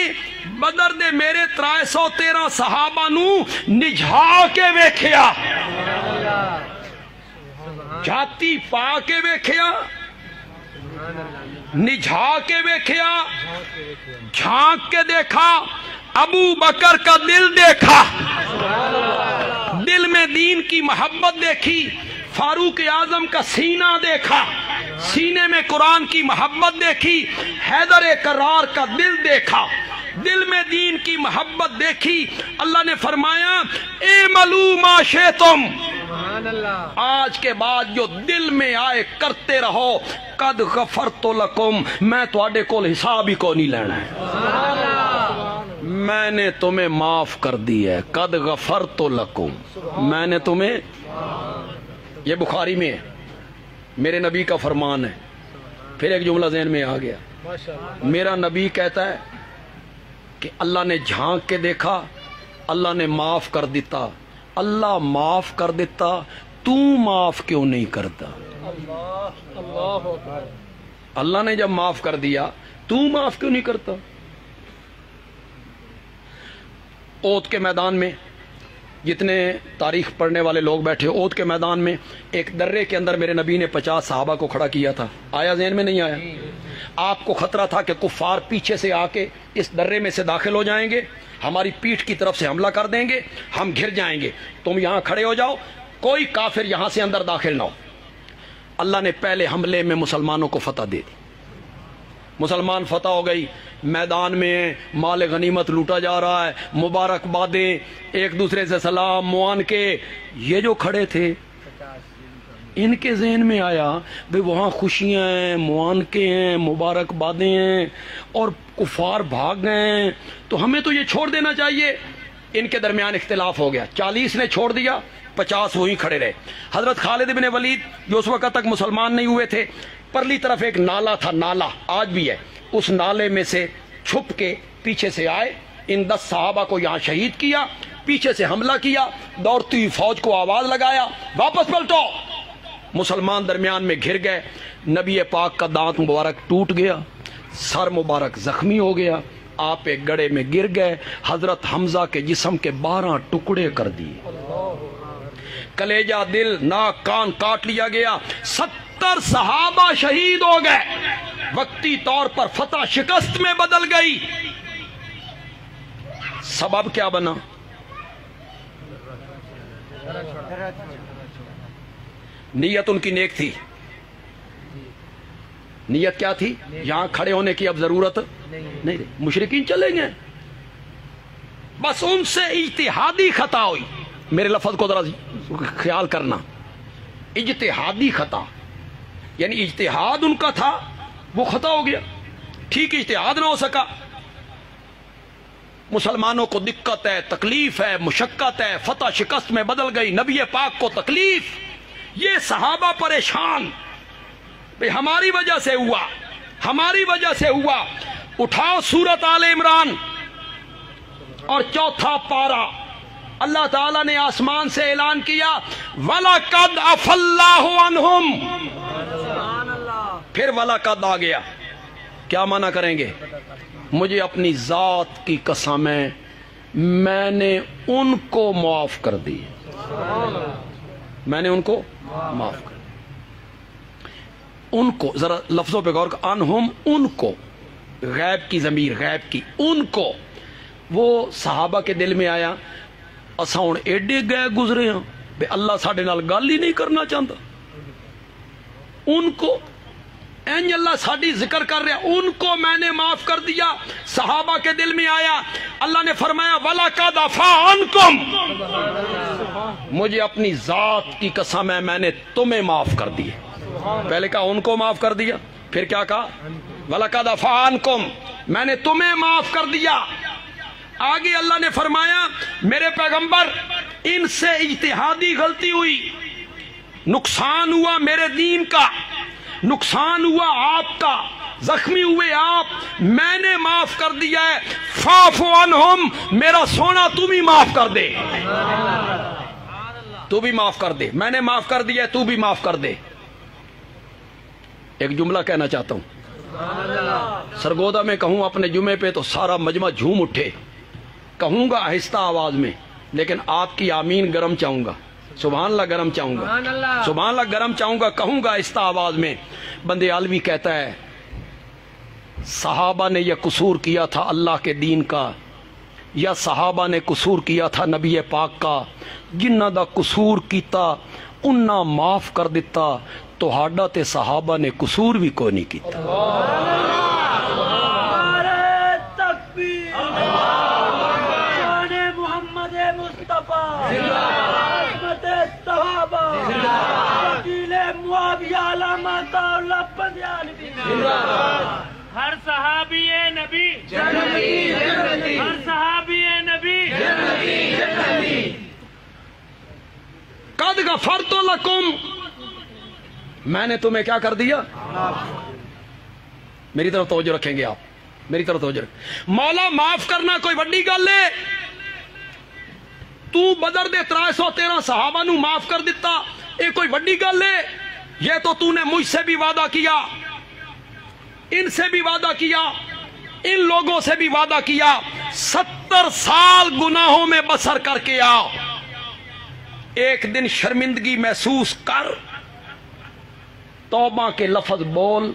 بدر دے میرے 313 صحابہ نو نجھا کے ویکھیا, جھاتی پا کے ویکھیا, نجھا کے ویکھیا, جھانک کے دیکھا. ابو بکر کا دل دیکھا, دل میں دین کی محبت دیکھی. فاروق اعظم کا سینہ دیکھا, سینے میں قرآن کی محبت دیکھی. حیدر کرار کا دل دیکھا, دل میں دین کی محبت دیکھی. اللہ نے فرمایا اعملوا ما شئتم, آج کے بعد جو دل میں آئے کرتے رہو. قد غفرت لکم, میں تواڈے کول حساب ہی کو نہیں لینا ہے, میں نے تمہیں معاف کر دی ہے. قد غفرت لکم, میں نے تمہیں. یہ بخاری میں ہے, میرے نبی کا فرمان ہے. پھر ایک جملہ ذہن میں آ گیا, میرا نبی کہتا ہے کہ اللہ نے جھانک کے دیکھا, اللہ نے معاف کر دیتا. اللہ معاف کر دیتا, تو معاف کیوں نہیں کرتا؟ اللہ نے جب معاف کر دیا تو معاف کیوں نہیں کرتا؟ احد کے میدان میں جتنے تاریخ پڑھنے والے لوگ بیٹھے, احد کے میدان میں ایک درے کے اندر میرے نبی نے 50 صحابہ کو کھڑا کیا تھا. آیا ذہن میں نہیں آیا؟ آپ کو خطرہ تھا کہ کفار پیچھے سے آ کے اس درے میں سے داخل ہو جائیں گے, ہماری پیٹھ کی طرف سے حملہ کر دیں گے, ہم گھر جائیں گے. تم یہاں کھڑے ہو جاؤ, کوئی کافر یہاں سے اندر داخل نہ ہو. اللہ نے پہلے حملے میں مسلمانوں کو فتح دے دی, مسلمان فتح ہو گئی. میدان میں مال غنیمت لوٹا جا رہا ہے, مبارکبادیں, ایک دوسرے سے سلام معان کے. یہ جو کھڑے تھے ان کے ذہن میں آیا بھئی وہاں خوشیاں ہیں, معانقے ہیں, مبارکبادیں ہیں, اور کفار بھاگ گئے ہیں, تو ہمیں تو یہ چھوڑ دینا چاہیے. ان کے درمیان اختلاف ہو گیا, 40 نے چھوڑ دیا, 50 وہیں کھڑے رہے. حضرت خالد بن ولید جو اس وقت تک مسلمان نہیں ہوئے تھے, پرلی طرف ایک نالا تھا, نالا آج بھی ہے, اس نالے میں سے چھپ کے پیچھے سے آئے, ان 10 صحابہ کو یہاں شہید کیا, پیچھے سے حملہ کیا, دوڑتی ہوئی فوج کو آواز لگایا واپس پلٹو. مسلمان درمیان میں گھر گئے. نبی پاک کا دانت مبارک ٹوٹ گیا, سر مبارک زخمی ہو گیا, آپ ایک گڑھے میں گر گئے. حضرت حمزہ کے جسم کے 12 ٹکڑے کر دیے, کلیجہ, دل, ناک, کان کاٹ لیا گیا. 70 صحابہ شہید ہو گئے. وقتی طور پر فتح شکست میں بدل گئی. سبب کیا بنا؟ نیت ان کی نیک تھی, نیت کیا تھی؟ یہاں کھڑے ہونے کی اب ضرورت نہیں، مشرکین چلیں گے، بس ان سے اجتہادی خطا ہوئی. میرے لفظ کو ذرا خیال کرنا، اجتہادی خطا، یعنی اجتہاد ان کا تھا وہ خطا ہو گیا، ٹھیک اجتہاد نہ ہو سکا. مسلمانوں کو دقت ہے، تکلیف ہے، مشقت ہے، فتح شکست میں بدل گئی، نبی پاک کو تکلیف، یہ صحابہ پریشان، بھئی ہماری وجہ سے ہوا، ہماری وجہ سے ہوا. اٹھاؤ سورۃ آل عمران اور 4 پارہ، اللہ تعالیٰ نے آسمان سے اعلان کیا وَلَقَدْ عَفَا اللَّهُ عَنْهُمْ، پھر وَلَقَدْ آ گیا. کیا معنی کریں گے؟ مجھے اپنی ذات کی قسم ہے میں نے ان کو معاف کر دی، میں نے ان کو معاف کر دی. ان کو ذرا لفظوں پہ غور کر، انہم ان کو، غیب کی ضمیر، غیب کی، ان کو. وہ صحابہ کے دل میں آیا اساں ہن ایڈے گئے گزرے ہاں بے اللہ ساڈے نال گل ہی نہیں کرنا چاہتا. ان کو این اللہ ساڈی ذکر کر رہا، ان کو میں نے معاف کر دیا. صحابہ کے دل میں آیا، اللہ نے فرمایا وَلَقَدْ عَفَا عَنْكُمْ، مجھے اپنی ذات کی قسم ہے میں نے تمہیں معاف کر دیا. پہلے کہا ان کو معاف کر دیا، پھر کیا کہا؟ وَلَقَدْ عَفَا عَنْكُمْ، میں نے تمہیں معاف کر دیا. آگے اللہ نے فرمایا میرے پیغمبر ان سے اجتہادی غلطی ہوئی، نقصان ہوا میرے دین کا، نقصان ہوا آپ کا، زخمی ہوئے آپ، میں نے معاف کر دیا ہے. فاعف عنہم، میرا سونا تو بھی معاف کر دے، تو بھی معاف کر دے، میں نے معاف کر دیا ہے تو بھی معاف کر دے. ایک جملہ کہنا چاہتا ہوں، سرگودا میں کہوں اپنے جمعے پہ تو سارا مجمع جھوم اٹھے. کہوں گا آہستہ آواز میں، لیکن آپ کی آمین گرم چاہوں گا، سبحان اللہ گرم چاہوں گا، سبحان اللہ گرم چاہوں گا. کہوں گا آہستہ آواز میں. بندے عالوی کہتا ہے صحابہ نے یہ قصور کیا تھا اللہ کے دین کا، یا صحابہ نے قصور کیا تھا نبی پاک کا. جنہ دا قصور کیتا انہاں معاف کر دیتا، تہاڈا تے صحابہ نے قصور بھی کوئی نہیں کیتا. ہر صحابی نبی جنتی، ہر صحابی نبی جنتی. قد غفرت لکم، میں نے تمہیں کیا کر دیا؟ میری طرف توجہ رکھیں گے آپ، میری طرف توجہ رکھیں. مولا معاف کرنا کوئی بڑی گل ہے؟ تو بدر دے 313 صحابہ نو معاف کر دیتا، یہ کوئی بڑی گل ہے؟ یہ تو نے مجھ سے بھی وعدہ کیا، ان سے بھی وعدہ کیا، ان لوگوں سے بھی وعدہ کیا. 70 سال گناہوں میں بسر کر کے آ، ایک دن شرمندگی محسوس کر، توبہ کے لفظ بول،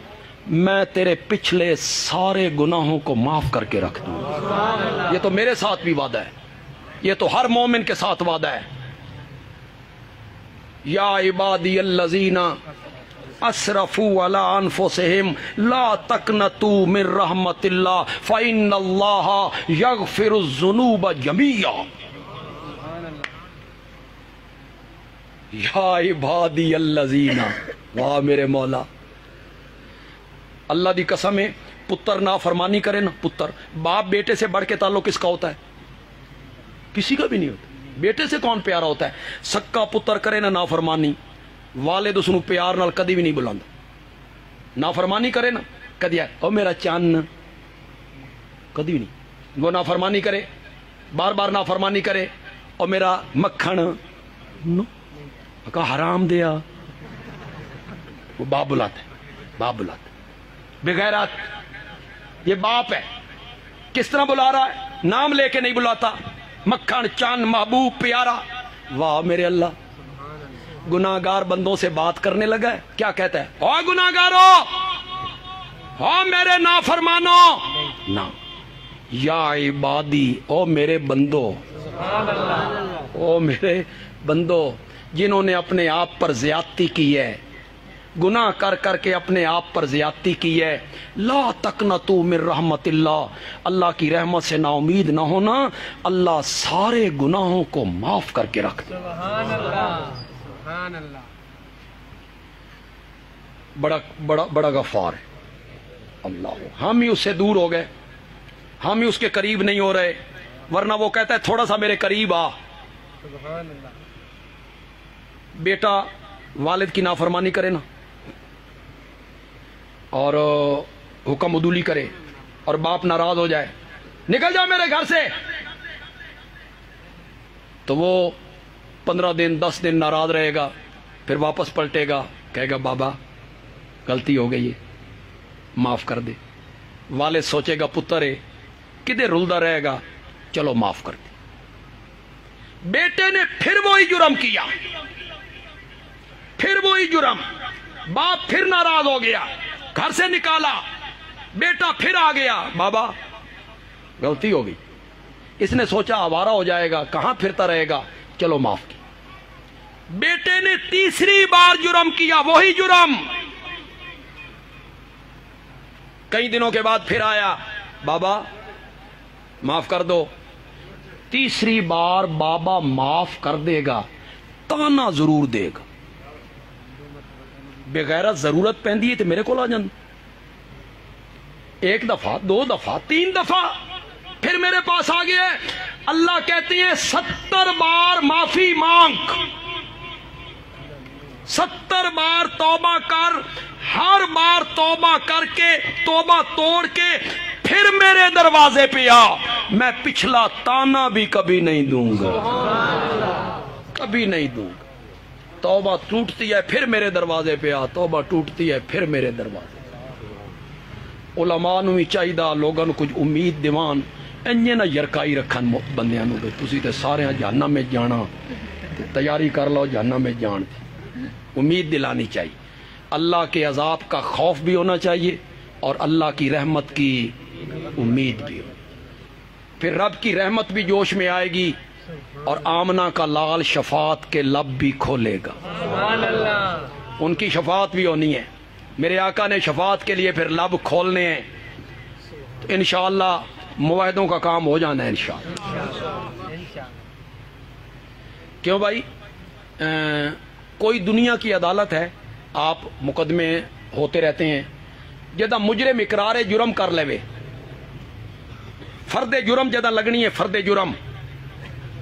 میں تیرے پچھلے سارے گناہوں کو معاف کر کے رکھ دوں. یہ تو میرے ساتھ بھی وعدہ ہے، یہ تو ہر مومن کے ساتھ وعدہ ہے. یا عبادی الذین اسرفوا علی انفسہم لا تقنطوا من رحمت اللہ فإن اللہ یغفر الذنوب جميعا. یا عبادی الذین، واہ میرے مولا، اللہ دی قسم ہے پتر نافرمانی کرے نا، پتر باپ بیٹے سے بڑھ کے تعلق کس کا ہوتا ہے؟ کسی کا بھی نہیں ہوتا. بیٹے سے کون پیارا ہوتا ہے؟ سکا پتر کرے نا نافرمانی، والد اس نو پیار نال کدی بھی نہیں بلاندا. نافرمانی کرے نا کدی او میرا چان، کدی بھی نہیں. وہ نافرمانی کرے، بار بار نافرمانی کرے، او میرا مکھن، نو کہا حرام دیا، وہ باپ بلاتا ہے، باپ بلاتا ہے. بغیرت، یہ باپ ہے، کس طرح بلا رہا ہے؟ نام لے کے نہیں بلاتا، مکھن، چان، محبوب، پیارا. واہ میرے اللہ. گناہگار بندوں سے بات کرنے لگا ہے، کیا کہتا ہے؟ او گناہگارو، او میرے نافرمانو، نا یا عبادی، او میرے بندو، او میرے بندو جنہوں نے اپنے آپ پر زیادتی کی ہے، گناہ کر کر کے اپنے آپ پر زیادتی کی ہے. لا تقنطوا من رحمت اللہ, اللہ کی رحمت سے نا امید نہ ہونا, اللہ سارے گناہوں کو معاف کر کے رکھ دے. سبحان اللہ سبحان اللہ. بڑا بڑا بڑا غفار ہے اللہ. ہم ہی اس سے دور ہو گئے, ہم ہی اس کے قریب نہیں ہو رہے, ورنہ وہ کہتا ہے تھوڑا سا میرے قریب آ. سبحان اللہ. بیٹا والد کی نافرمانی کرے نا اور حکم عدولی کرے اور باپ ناراض ہو جائے, نکل جا میرے گھر سے, تو وہ 15 دن 10 دن ناراض رہے گا, پھر واپس پلٹے گا, کہے گا بابا غلطی ہو گئی ہے معاف کر دے. والد سوچے گا پتر ہے کدے رلدا رہے گا, چلو معاف کر دے. بیٹے نے پھر وہی جرم کیا, پھر وہی جرم, باپ پھر ناراض ہو گیا, گھر سے نکالا, بیٹا پھر آ گیا, بابا غلطی ہو گئی. اس نے سوچا آوارہ ہو جائے گا, کہاں پھرتا رہے گا, چلو معاف کیا. بیٹے نے تیسری بار جرم کیا, وہی جرم. کئی دنوں کے بعد پھر آیا, بابا معاف کر دو. تیسری بار بابا معاف کر دے گا, تانا ضرور دے گا. بغیر ضرورت پہندی ہے تو میرے کو آ جان, ایک دفعہ 2 دفعہ 3 دفعہ پھر میرے پاس آ گیا. اللہ کہتے ہیں 70 بار معافی مانگ, 70 بار توبہ کر, ہر بار توبہ کر کے توبہ توڑ کے پھر میرے دروازے پہ آ, میں پچھلا تانا بھی کبھی نہیں دوں گا, کبھی نہیں دوں گا. توبہ ٹوٹتی ہے پھر میرے دروازے پہ آ, توبہ ٹوٹتی ہے پھر میرے دروازے. علماء نو بھی چاہیے لوگوں کو کچھ امید دیوان, انجے نہ یرکائی رکھن بندیاں نو کہ تسی تے سارے جہنم میں جانا, تیاری کر لو جہنم میں جان دی. امید دلانی چاہیے, اللہ کے عذاب کا خوف بھی ہونا چاہیے اور اللہ کی رحمت کی امید بھی ہو. پھر رب کی رحمت بھی جوش میں آئے گی اور آمنہ کا لال شفاعت کے لب بھی کھولے گا. سبحان اللہ. ان کی شفاعت بھی ہونی ہے, میرے آقا نے شفاعت کے لیے پھر لب کھولنے ہیں, تو انشاءاللہ معاہدوں کا کام ہو جانا ہے انشاءاللہ. کیوں بھائی, کوئی دنیا کی عدالت ہے, آپ مقدمے ہوتے رہتے ہیں, جدہ مجرم اقرار جرم کر لے, فرد جرم جدہ لگنی ہے, فرد جرم,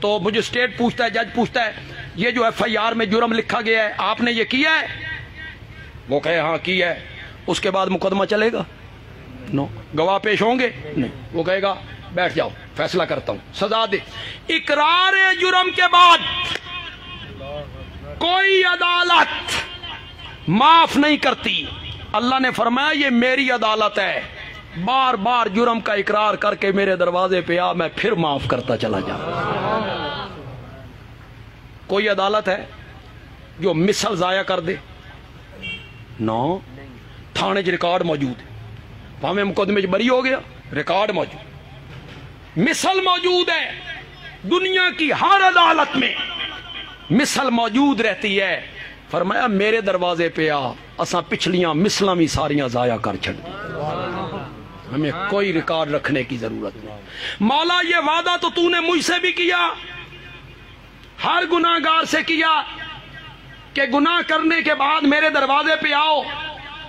تو مجسٹریٹ پوچھتا ہے, جج پوچھتا ہے یہ جو ایف آئی آر میں جرم لکھا گیا ہے آپ نے یہ کیا ہے, وہ کہے ہاں کیا ہے, اس کے بعد مقدمہ چلے گا؟ نو. گواہ پیش ہوں گے؟ نہیں. وہ کہے گا بیٹھ جاؤ فیصلہ کرتا ہوں, سزا دے. اقرار جرم کے بعد کوئی عدالت معاف نہیں کرتی. اللہ نے فرمایا یہ میری عدالت ہے, بار بار جرم کا اقرار کر کے میرے دروازے پہ آ, میں پھر معاف کرتا چلا جاؤں. کوئی عدالت ہے جو مثل ضائع کر دے؟ نو. تھانے چ ریکارڈ موجود ہے, ہمیں مقدمے چ بری ہو گیا, ریکارڈ موجود, مثل موجود ہے. دنیا کی ہر عدالت میں مثل موجود رہتی ہے. فرمایا میرے دروازے پہ آ, اساں پچھلیاں مثلاں بھی ساریاں ضائع کر چھڑ, ہمیں کوئی ریکارڈ رکھنے کی ضرورت نہیں. مولا یہ وعدہ تو تو نے مجھ سے بھی کیا, ہر گناہگار سے کیا, کہ گناہ کرنے کے بعد میرے دروازے پہ آؤ,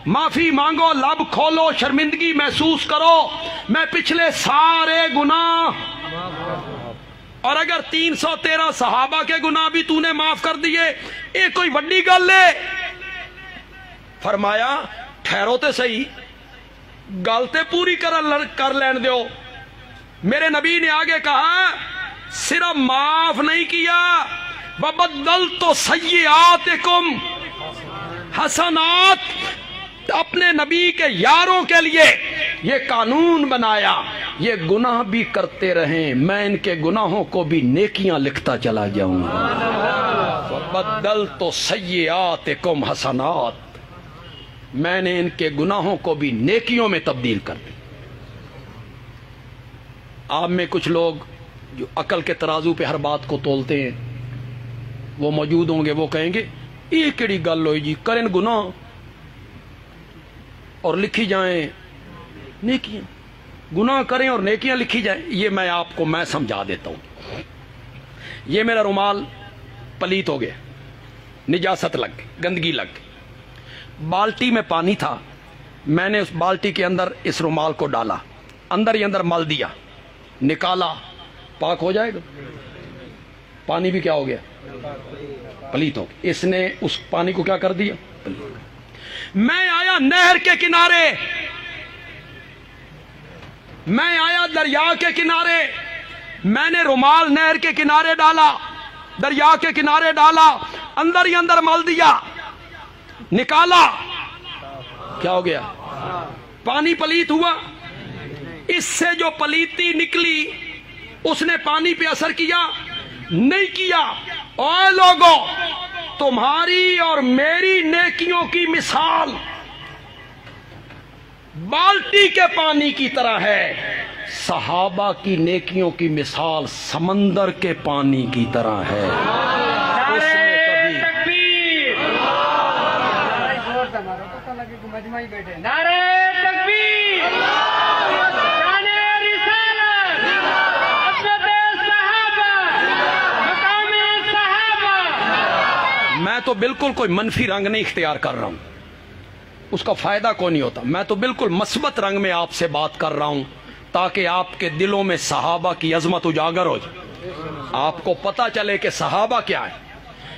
معافی مانگو, لب کھولو, شرمندگی محسوس کرو, میں پچھلے سارے گناہ, اور اگر 313 صحابہ کے گناہ بھی تو نے معاف کر دیے, یہ کوئی وڈی گل لے. فرمایا ٹھہرو تے صحیح, گل تے پوری کر لین دیو. میرے نبی نے آگے کہا صرف معاف نہیں کیا, وَبَدَّلْتُ سَيِّئَاتِكُمْ حسنات. اپنے نبی کے یاروں کے لیے یہ قانون بنایا, یہ گناہ بھی کرتے رہیں, میں ان کے گناہوں کو بھی نیکیاں لکھتا چلا جاؤں گا. وَبَدَّلْتُ سَيِّئَاتِكُمْ حسنات, میں نے ان کے گناہوں کو بھی نیکیوں میں تبدیل کر دیا. آپ میں کچھ لوگ جو عقل کے ترازو پہ ہر بات کو تولتے ہیں وہ موجود ہوں گے, وہ کہیں گے یہ کیڑی گل ہوئی جی, کرن گناہ اور لکھی جائیں نیکیاں، گناہ کریں اور نیکیاں لکھی جائیں. یہ میں آپ کو میں سمجھا دیتا ہوں. یہ میرا رومال پلیت ہو گیا، نجاست لگ گئی، گندگی لگ گئی. بالٹی میں پانی تھا، میں نے اس بالٹی کے اندر اس رومال کو ڈالا، اندر ہی اندر مل دیا، نکالا، پاک ہو جائے گا؟ پانی بھی کیا ہو گیا؟ پلیت ہو گیا. اس نے اس پانی کو کیا کر دیا؟ میں آیا نہر کے کنارے، میں آیا دریا کے کنارے، میں نے رومال نہر کے کنارے ڈالا، دریا کے کنارے ڈالا، اندر ہی اندر مل دیا، نکالا، کیا ہو گیا؟ پانی پلیت ہوا؟ اس سے جو پلیتی نکلی اس نے پانی پہ اثر کیا؟ نہیں کیا. اے لوگوں، تمہاری اور میری نیکیوں کی مثال بالٹی کے پانی کی طرح ہے، صحابہ کی نیکیوں کی مثال سمندر کے پانی کی طرح ہے. اس میں کبھی میں تو بالکل کوئی منفی رنگ نہیں اختیار کر رہا ہوں، اس کا فائدہ کوئی نہیں ہوتا. میں تو بالکل مثبت رنگ میں آپ سے بات کر رہا ہوں تاکہ آپ کے دلوں میں صحابہ کی عظمت اجاگر ہو جائے، آپ کو پتہ چلے کہ صحابہ کیا ہے.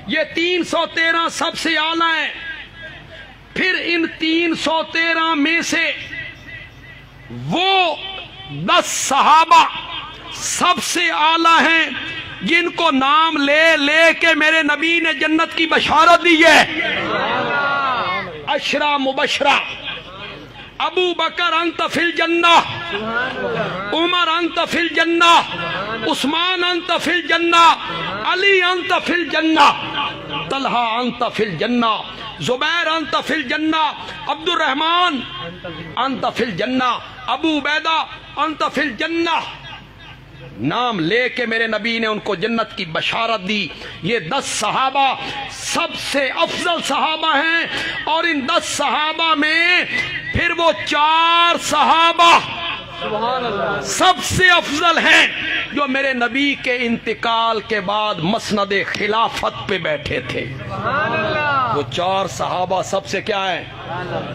یہ 313 سب سے اعلیٰ ہیں. پھر ان 313 میں سے وہ 10 صحابہ سب سے اعلیٰ ہیں جن کو نام لے لے کے میرے نبی نے جنت کی بشارت دی ہے. عشرہ مبشرہ: ابو بکر انت فی الجنہ، عمر انت فی الجنہ، عثمان انت فی الجنہ، علی انت فی الجنہ، طلحہ انت فی الجنہ، زبیر انت فی الجنہ، عبد الرحمن انت فی الجنہ، ابو عبیدہ انت فی الجنہ. نام لے کے میرے نبی نے ان کو جنت کی بشارت دی. یہ 10 صحابہ سب سے افضل صحابہ ہیں، اور ان 10 صحابہ میں پھر وہ 4 صحابہ سب سے افضل ہیں جو میرے نبی کے انتقال کے بعد مسند خلافت پہ بیٹھے تھے. وہ 4 صحابہ سب سے کیا ہیں؟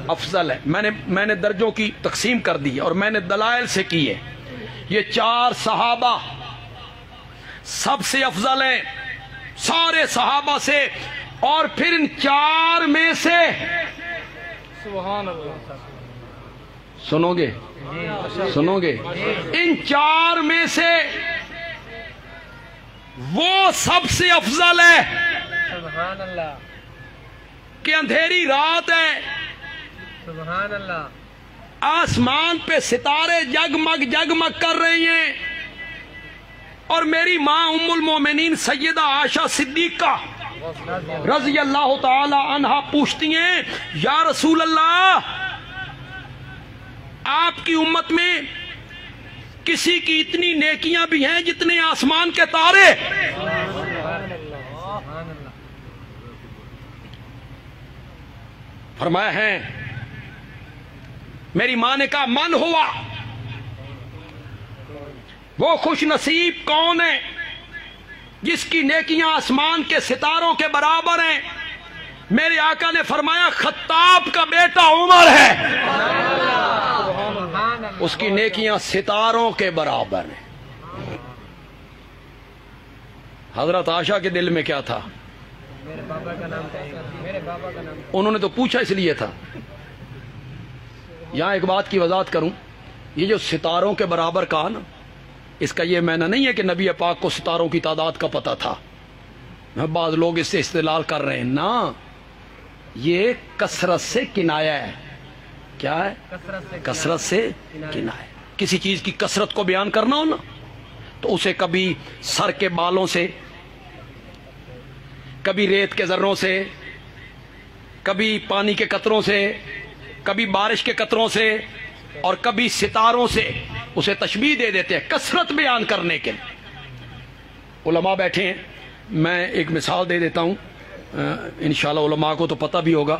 افضل ہے. میں نے درجوں کی تقسیم کر دی اور میں نے دلائل سے کی ہے. یہ 4 صحابہ سب سے افضل ہیں سارے صحابہ سے، اور پھر ان 4 میں سے سنو گے ان 4 میں سے وہ سب سے افضل ہے کہ اندھیری رات ہے، سبحان اللہ، آسمان پہ ستارے جگمگ کر رہے ہیں، اور میری ماں ام المومنین سیدہ عائشہ صدیقہ رضی اللہ تعالی عنہا پوچھتی ہیں، یا رسول اللہ، آپ کی امت میں کسی کی اتنی نیکیاں بھی ہیں جتنے آسمان کے تارے؟ فرمایا ہے. میری ماں نے کہا، من ہوا، وہ خوش نصیب کون ہے جس کی نیکیاں آسمان کے ستاروں کے برابر ہیں؟ میرے آقا نے فرمایا، خطاب کا بیٹا عمر ہے، اس کی نیکیاں ستاروں کے برابر ہیں. حضرت عائشہ کے دل میں کیا تھا؟ انہوں نے تو پوچھا اس لیے تھا. یہاں ایک بات کی وضاحت کروں، یہ جو ستاروں کے برابر کہا نا، اس کا یہ معنی نہیں ہے کہ نبی پاک کو ستاروں کی تعداد کا پتہ تھا. بعض لوگ اس سے استدلال کر رہے ہیں، نا، یہ کثرت سے کنایہ ہے. کیا ہے؟ کثرت سے کنایہ. کسی چیز کی کثرت کو بیان کرنا ہو نا تو اسے کبھی سر کے بالوں سے، کبھی ریت کے ذروں سے، کبھی پانی کے قطروں سے، کبھی بارش کے قطروں سے، اور کبھی ستاروں سے اسے تشبیہ دے دیتے ہیں کثرت بیان کرنے کے لیے. علماء بیٹھے ہیں، میں ایک مثال دے دیتا ہوں، انشاءاللہ علماء کو تو پتہ بھی ہوگا.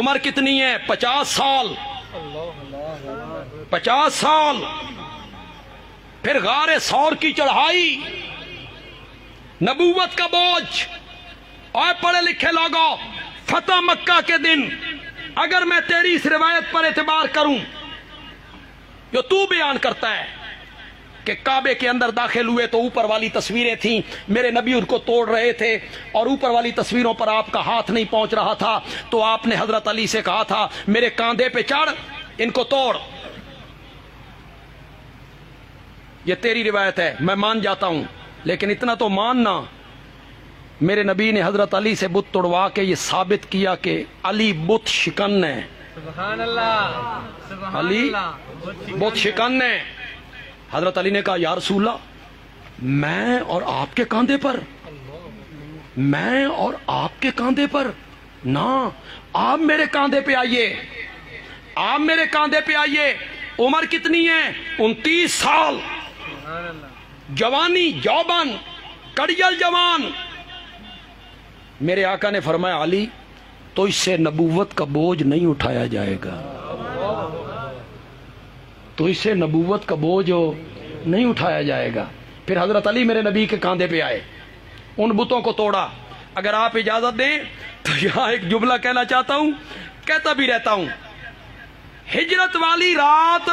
عمر کتنی ہے؟ 50 سال 50 سال پھر غار ثور کی چڑھائی، نبوت کا بوجھ۔ اور پڑھے لکھے لوگوں، فتح مکہ کے دن اگر میں تیری اس روایت پر اعتبار کروں جو تو بیان کرتا ہے کہ کعبے کے اندر داخل ہوئے تو اوپر والی تصویریں تھیں، میرے نبی ان کو توڑ رہے تھے اور اوپر والی تصویروں پر آپ کا ہاتھ نہیں پہنچ رہا تھا، تو آپ نے حضرت علی سے کہا تھا میرے کاندھے پہ چڑھ ان کو توڑ۔ یہ تیری روایت ہے، میں مان جاتا ہوں، لیکن اتنا تو ماننا میرے نبی نے حضرت علی سے بت توڑوا کے یہ ثابت کیا کہ علی بت شکن ہے۔ سبحان اللہ، علی بت شکن ہے۔ حضرت علی نے کہا یا رسول اللہ، میں اور آپ کے کاندھے پر، میں اور آپ کے کاندھے پر نہ، آپ میرے کاندھے پہ آئیے، آپ میرے کاندھے پہ آئیے۔ عمر کتنی ہے؟ 29 سال، جوانی، جوبن، کڑیل جوان۔ میرے آقا نے فرمایا علی تو اس سے نبوت کا بوجھ نہیں اٹھایا جائے گا، تو اس سے نبوت کا بوجھ نہیں اٹھایا جائے گا۔ پھر حضرت علی میرے نبی کے کاندھے پہ آئے، ان بتوں کو توڑا۔ اگر آپ اجازت دیں تو یہاں ایک جملہ کہنا چاہتا ہوں، کہتا بھی رہتا ہوں۔ ہجرت والی رات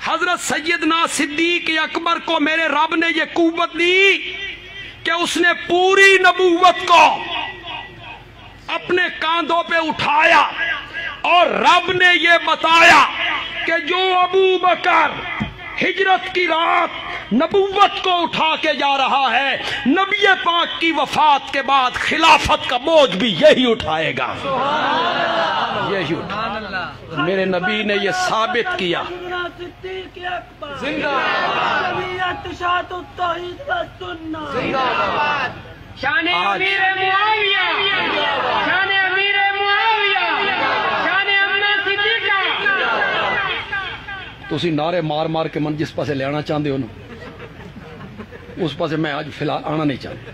حضرت سیدنا صدیق اکبر کو میرے رب نے یہ قوت دی کہ اس نے پوری نبوت کو اپنے کاندھوں پہ اٹھایا، اور رب نے یہ بتایا کہ جو ابو بکر ہجرت کی رات نبوت کو اٹھا کے جا رہا ہے، نبی پاک کی وفات کے بعد خلافت کا بوجھ بھی یہی اٹھائے گا، یہی اٹھائے گا۔ میرے نبی نے یہ ثابت کیا۔ شان امیر معاویہ، شان امیر معاویہ، شان امنا صدیقہ۔ تسی نعرے مار مار کے من جس پاسے لے آنا چاہتے ہو نا، اس پاسے میں آج فی الحال آنا نہیں چاہتا۔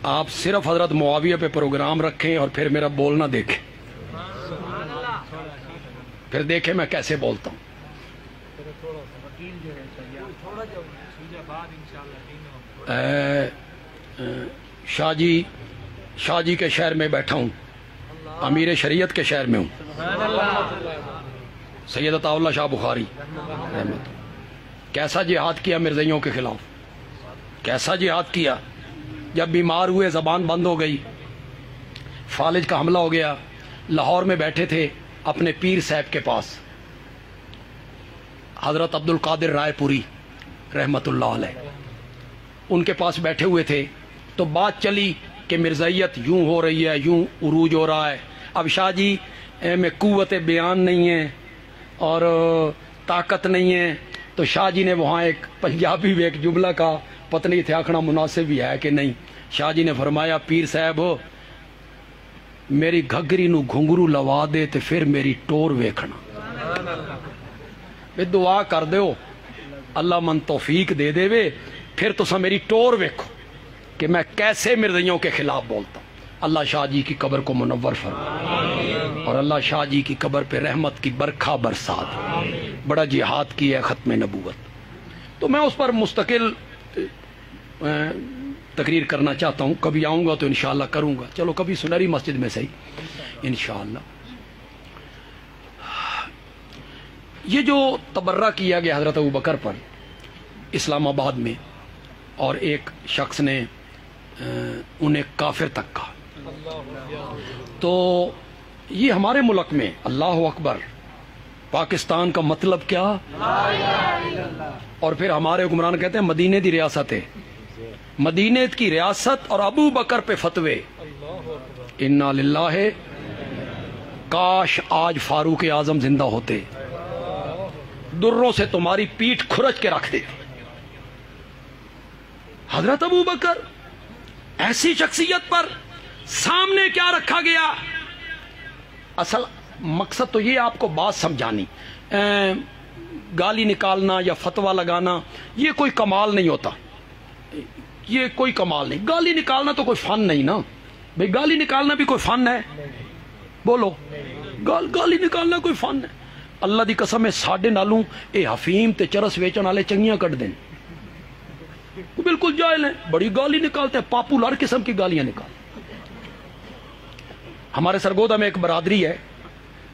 آپ صرف حضرت معاویہ پہ پروگرام رکھیں اور پھر میرا بولنا دیکھیں، پھر دیکھیں میں کیسے بولتا ہوں۔ شاہ جی کے شہر میں بیٹھا ہوں، امیر شریعت کے شہر میں ہوں، سید عطا اللہ شاہ بخاری رحمت۔ کیسا جہاد کیا مرزائیوں کے خلاف، کیسا جہاد کیا۔ جب بیمار ہوئے زبان بند ہو گئی، فالج کا حملہ ہو گیا، لاہور میں بیٹھے تھے اپنے پیر صاحب کے پاس، حضرت عبد القادر رائے پوری رحمت اللہ علیہ، ان کے پاس بیٹھے ہوئے تھے، تو بات چلی کہ مرزائیت یوں ہو رہی ہے، یوں عروج ہو رہا ہے۔ اب شاہ جی میں قوت بیان نہیں ہے اور طاقت نہیں ہے، تو شاہ جی نے وہاں ایک پنجابی میں ایک جملہ کا پتہ نہیں تھے آکھنا مناسب بھی ہے کہ نہیں۔ شاہ جی نے فرمایا پیر صاحب میری گھگری نو گھنگرو لوا دے تے پھر میری ٹور ویکھنا، بے دعا کر دیو اللہ من توفیق دے دے وے، پھر تسا میری ٹور ویکھو کہ میں کیسے مرزائیوں کے خلاف بولتا ہوں۔ اللہ شاہ جی کی قبر کو منور فرمائے اور اللہ شاہ جی کی قبر پہ رحمت کی برکھا برسات۔ بڑا جہاد کی ہے ختم نبوت، تو میں اس پر مستقل تقریر کرنا چاہتا ہوں، کبھی آؤں گا تو انشاءاللہ کروں گا، چلو کبھی سنہری مسجد میں صحیح انشاءاللہ۔ یہ جو تبرہ کیا گیا حضرت ابوبکر پر اسلام آباد میں، اور ایک شخص نے انہیں کافر تک کہا، تو یہ ہمارے ملک میں اللہ اکبر، پاکستان کا مطلب کیا، اور پھر ہمارے حکمران کہتے ہیں مدینے دی ریاست ہے، مدینے کی ریاست اور ابو بکر پہ فتوے، انا للہ، کاش آج فاروق اعظم زندہ ہوتے، دروں سے تمہاری پیٹھ کھرچ کے رکھ دیتے۔ حضرت ابو بکر ایسی شخصیت پر سامنے کیا رکھا گیا؟ اصل مقصد تو یہ آپ کو بات سمجھانی، گالی نکالنا یا فتویٰ لگانا یہ کوئی کمال نہیں ہوتا، یہ کوئی کمال نہیں۔ گالی نکالنا تو کوئی فن نہیں نا بھئی، گالی نکالنا بھی کوئی فن ہے؟ بولو گالی نکالنا کوئی فن ہے؟ اللہ دی قسم ہے ساڈے نالوں اے حفیم تے چرس ویچن والے چنگیاں کٹ دیں، بالکل جاہل ہیں، بڑی گالی نکالتے ہیں، پاپولر قسم کی گالیاں نکالتے۔ ہمارے سرگودا میں ایک برادری ہے،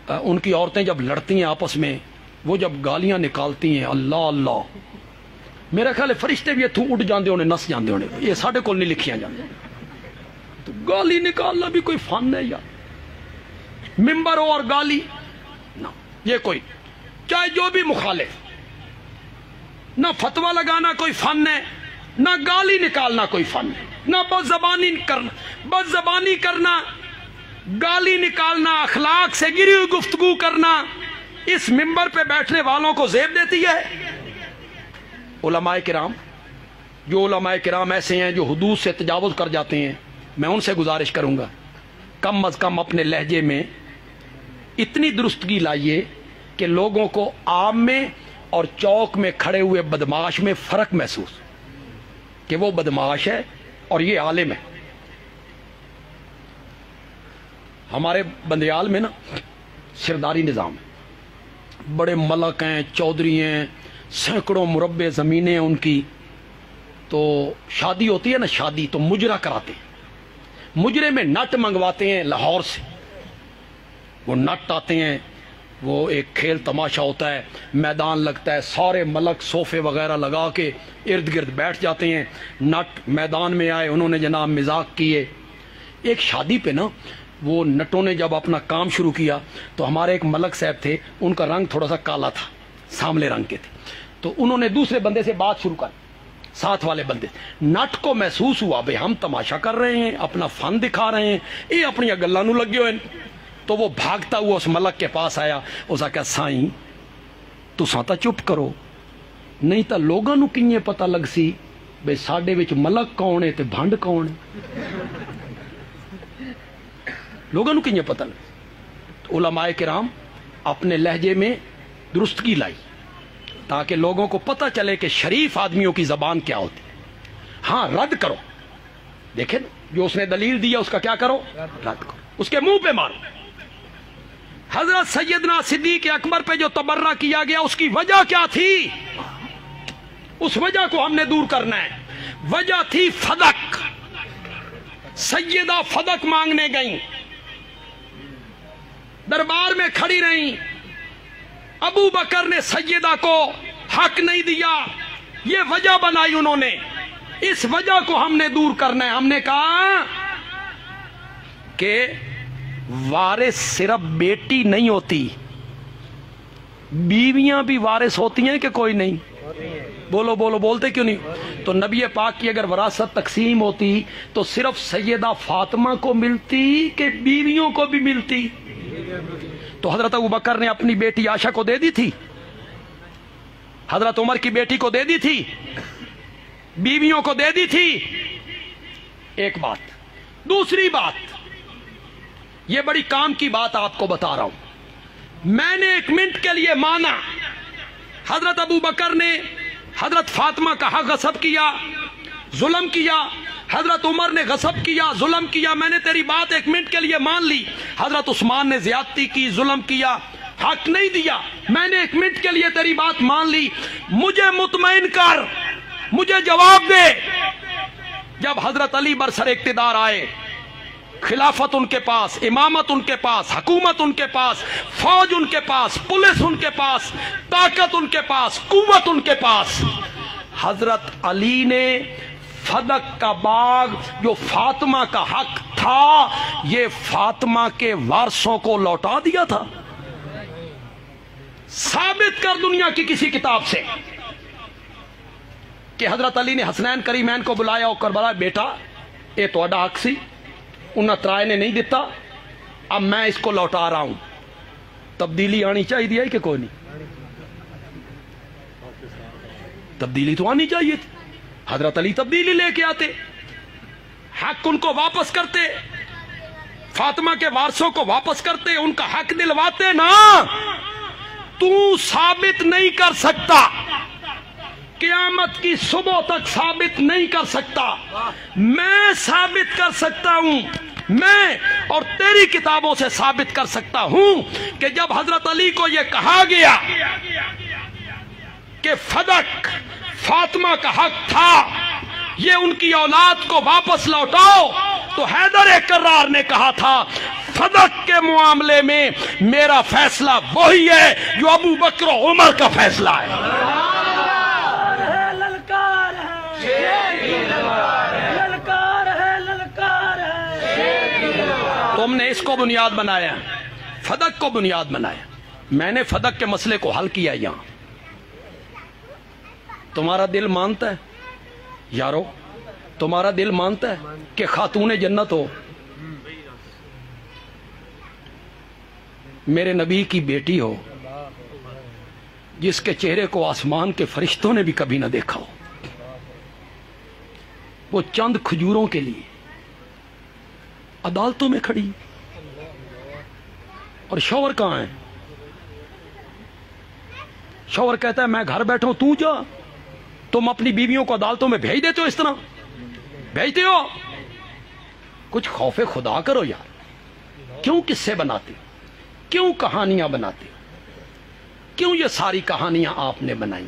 ان کی عورتیں جب لڑتی ہیں آپس میں، وہ جب گالیاں نکالتی ہیں، اللہ اللہ، میرا خیال ہے فرشتے بھی اتھوں اٹھ جاندے ہونے، نس جاندے ہونے، یہ ساڈے کول نہیں لکھیاں جاندے۔ تو گالی نکالنا بھی کوئی فن ہے یار؟ ممبر ہو اور گالی نہ، یہ کوئی، چاہے جو بھی مخالف، نہ فتویٰ لگانا کوئی فن ہے، نہ گالی نکالنا کوئی فن ہے، نہ بد زبانی کرنا، گالی نکالنا، اخلاق سے گری ہوئی گفتگو کرنا، اس ممبر پہ بیٹھنے والوں کو زیب دیتی ہے۔ علماء کرام، جو علماء کرام ایسے ہیں جو حدود سے تجاوز کر جاتے ہیں، میں ان سے گزارش کروں گا کم از کم اپنے لہجے میں اتنی درستگی لائیے کہ لوگوں کو عام میں اور چوک میں کھڑے ہوئے بدماش میں فرق محسوس کہ وہ بدماش ہے اور یہ عالم ہے۔ ہمارے بندیال میں نا سرداری نظام ہے، بڑے ملک ہیں، چودھری ہیں، سینکڑوں مربع زمینیں ان کی، تو شادی ہوتی ہے نا، شادی تو مجرا کراتے ہیں، مجرے میں نٹ منگواتے ہیں لاہور سے، وہ نٹ آتے ہیں، وہ ایک کھیل تماشا ہوتا ہے، میدان لگتا ہے، سارے ملک صوفے وغیرہ لگا کے ارد گرد بیٹھ جاتے ہیں، نٹ میدان میں آئے، انہوں نے جناب مذاق کیے۔ ایک شادی پہ نا وہ نٹوں نے جب اپنا کام شروع کیا تو ہمارے ایک ملک صاحب تھے، ان کا رنگ تھوڑا سا کالا تھا، ساملے رنگ کے تھے، تو انہوں نے دوسرے بندے سے بات شروع کر، ساتھ والے بندے، نٹ کو محسوس ہوا بھئی ہم تماشا کر رہے ہیں، اپنا فن دکھا رہے ہیں، یہ اپنی گلاں نوں لگے ہوئے، تو وہ بھاگتا ہوا اس ملک کے پاس آیا، اس نے کہا سائیں تساں تا چپ کرو، نہیں تا لوگاں نوں کیویں پتہ لگ سی بھئی ساڈے وچ ملک کون ہے تے بھنڈ کون ہے، لوگوں کو کیوں پتہ لگے۔ علماء کرام اپنے لہجے میں درستگی لائی تاکہ لوگوں کو پتہ چلے کہ شریف آدمیوں کی زبان کیا ہوتی ہے۔ ہاں رد کرو، دیکھیں جو اس نے دلیل دیا اس کا کیا کرو، رد کرو، اس کے منہ پہ مارو۔ حضرت سیدنا صدیق اکبر پہ جو تبرہ کیا گیا اس کی وجہ کیا تھی، اس وجہ کو ہم نے دور کرنا ہے۔ وجہ تھی فدق، سیدہ فدق مانگنے گئیں، دربار میں کھڑی رہیں، ابو بکر نے سیدہ کو حق نہیں دیا، یہ وجہ بنائی انہوں نے، اس وجہ کو ہم نے دور کرنا ہے۔ ہم نے کہا کہ وارث صرف بیٹی نہیں ہوتی، بیویاں بھی وارث ہوتی ہیں کہ کوئی نہیں؟ بولو بولو، بولتے کیوں نہیں؟ تو نبی پاک کی اگر وراثت تقسیم ہوتی تو صرف سیدہ فاطمہ کو ملتی کہ بیویوں کو بھی ملتی؟ تو حضرت ابوبکر نے اپنی بیٹی عائشہ کو دے دی تھی، حضرت عمر کی بیٹی کو دے دی تھی، بیویوں کو دے دی تھی۔ ایک بات، دوسری بات، یہ بڑی کام کی بات آپ کو بتا رہا ہوں، میں نے ایک منٹ کے لیے مانا حضرت ابوبکر نے حضرت فاطمہ کا حق غصب کیا، ظلم کیا، حضرت عمر نے غصب کیا، ظلم کیا، میں نے تیری بات ایک منٹ کے لیے مان لی۔ حضرت عثمان نے زیادتی کی، ظلم کیا، حق نہیں دیا، میں نے ایک منٹ کے لیے تیری بات مان لی۔ مجھے مطمئن کر، مجھے جواب دے، جب حضرت علی برسر اقتدار آئے، خلافت ان کے پاس، امامت ان کے پاس، حکومت ان کے پاس، فوج ان کے پاس، پولیس ان کے پاس، طاقت ان کے پاس، قوت ان کے پاس، حضرت علی نے فدق کا باغ جو فاطمہ کا حق تھا یہ فاطمہ کے وارثوں کو لوٹا دیا تھا۔ ثابت کر دنیا کی کسی کتاب سے کہ حضرت علی نے حسنین کریمین کو بلایا اور کربلا بیٹا اے تہاڈا حق سی، انہاں ترائے نے نہیں دیتا، اب میں اس کو لوٹا رہا ہوں۔ تبدیلی آنی چاہیے کہ کوئی نہیں؟ تبدیلی تو آنی چاہیے تھی، حضرت علی تبدیلی لے کے آتے، حق ان کو واپس کرتے، فاطمہ کے وارثوں کو واپس کرتے، ان کا حق دلواتے نا۔ تو ثابت نہیں کر سکتا، قیامت کی صبح تک ثابت نہیں کر سکتا، میں ثابت کر سکتا ہوں۔ میں اور تیری کتابوں سے ثابت کر سکتا ہوں کہ جب حضرت علی کو یہ کہا گیا کہ فدق فاطمہ کا حق تھا، یہ ان کی اولاد کو واپس لوٹاؤ، تو حیدر کرار نے کہا تھا فدق کے معاملے میں میرا فیصلہ وہی ہے جو ابو بکر و عمر کا فیصلہ ہے۔ للکار ہے، للکار ہے، للکار ہے۔ تم نے اس کو بنیاد بنایا، فدق کو بنیاد بنایا، میں نے فدق کے مسئلے کو حل کیا یہاں۔ تمہارا دل مانتا ہے یارو، تمہارا دل مانتا ہے کہ خاتون جنت ہو، میرے نبی کی بیٹی ہو، جس کے چہرے کو آسمان کے فرشتوں نے بھی کبھی نہ دیکھا ہو، وہ چند کھجوروں کے لیے عدالتوں میں کھڑی، اور شوہر کہاں ہے؟ شوہر کہتا ہے میں گھر بیٹھا ہوں، تو جا۔ تم اپنی بیویوں کو عدالتوں میں بھیج دیتے ہو، اس طرح بھیجتے ہو؟ کچھ خوف خدا کرو یار، کیوں قصے بناتے ہو؟ کیوں کہانیاں بناتے ہو؟ کیوں یہ ساری کہانیاں آپ نے بنائی؟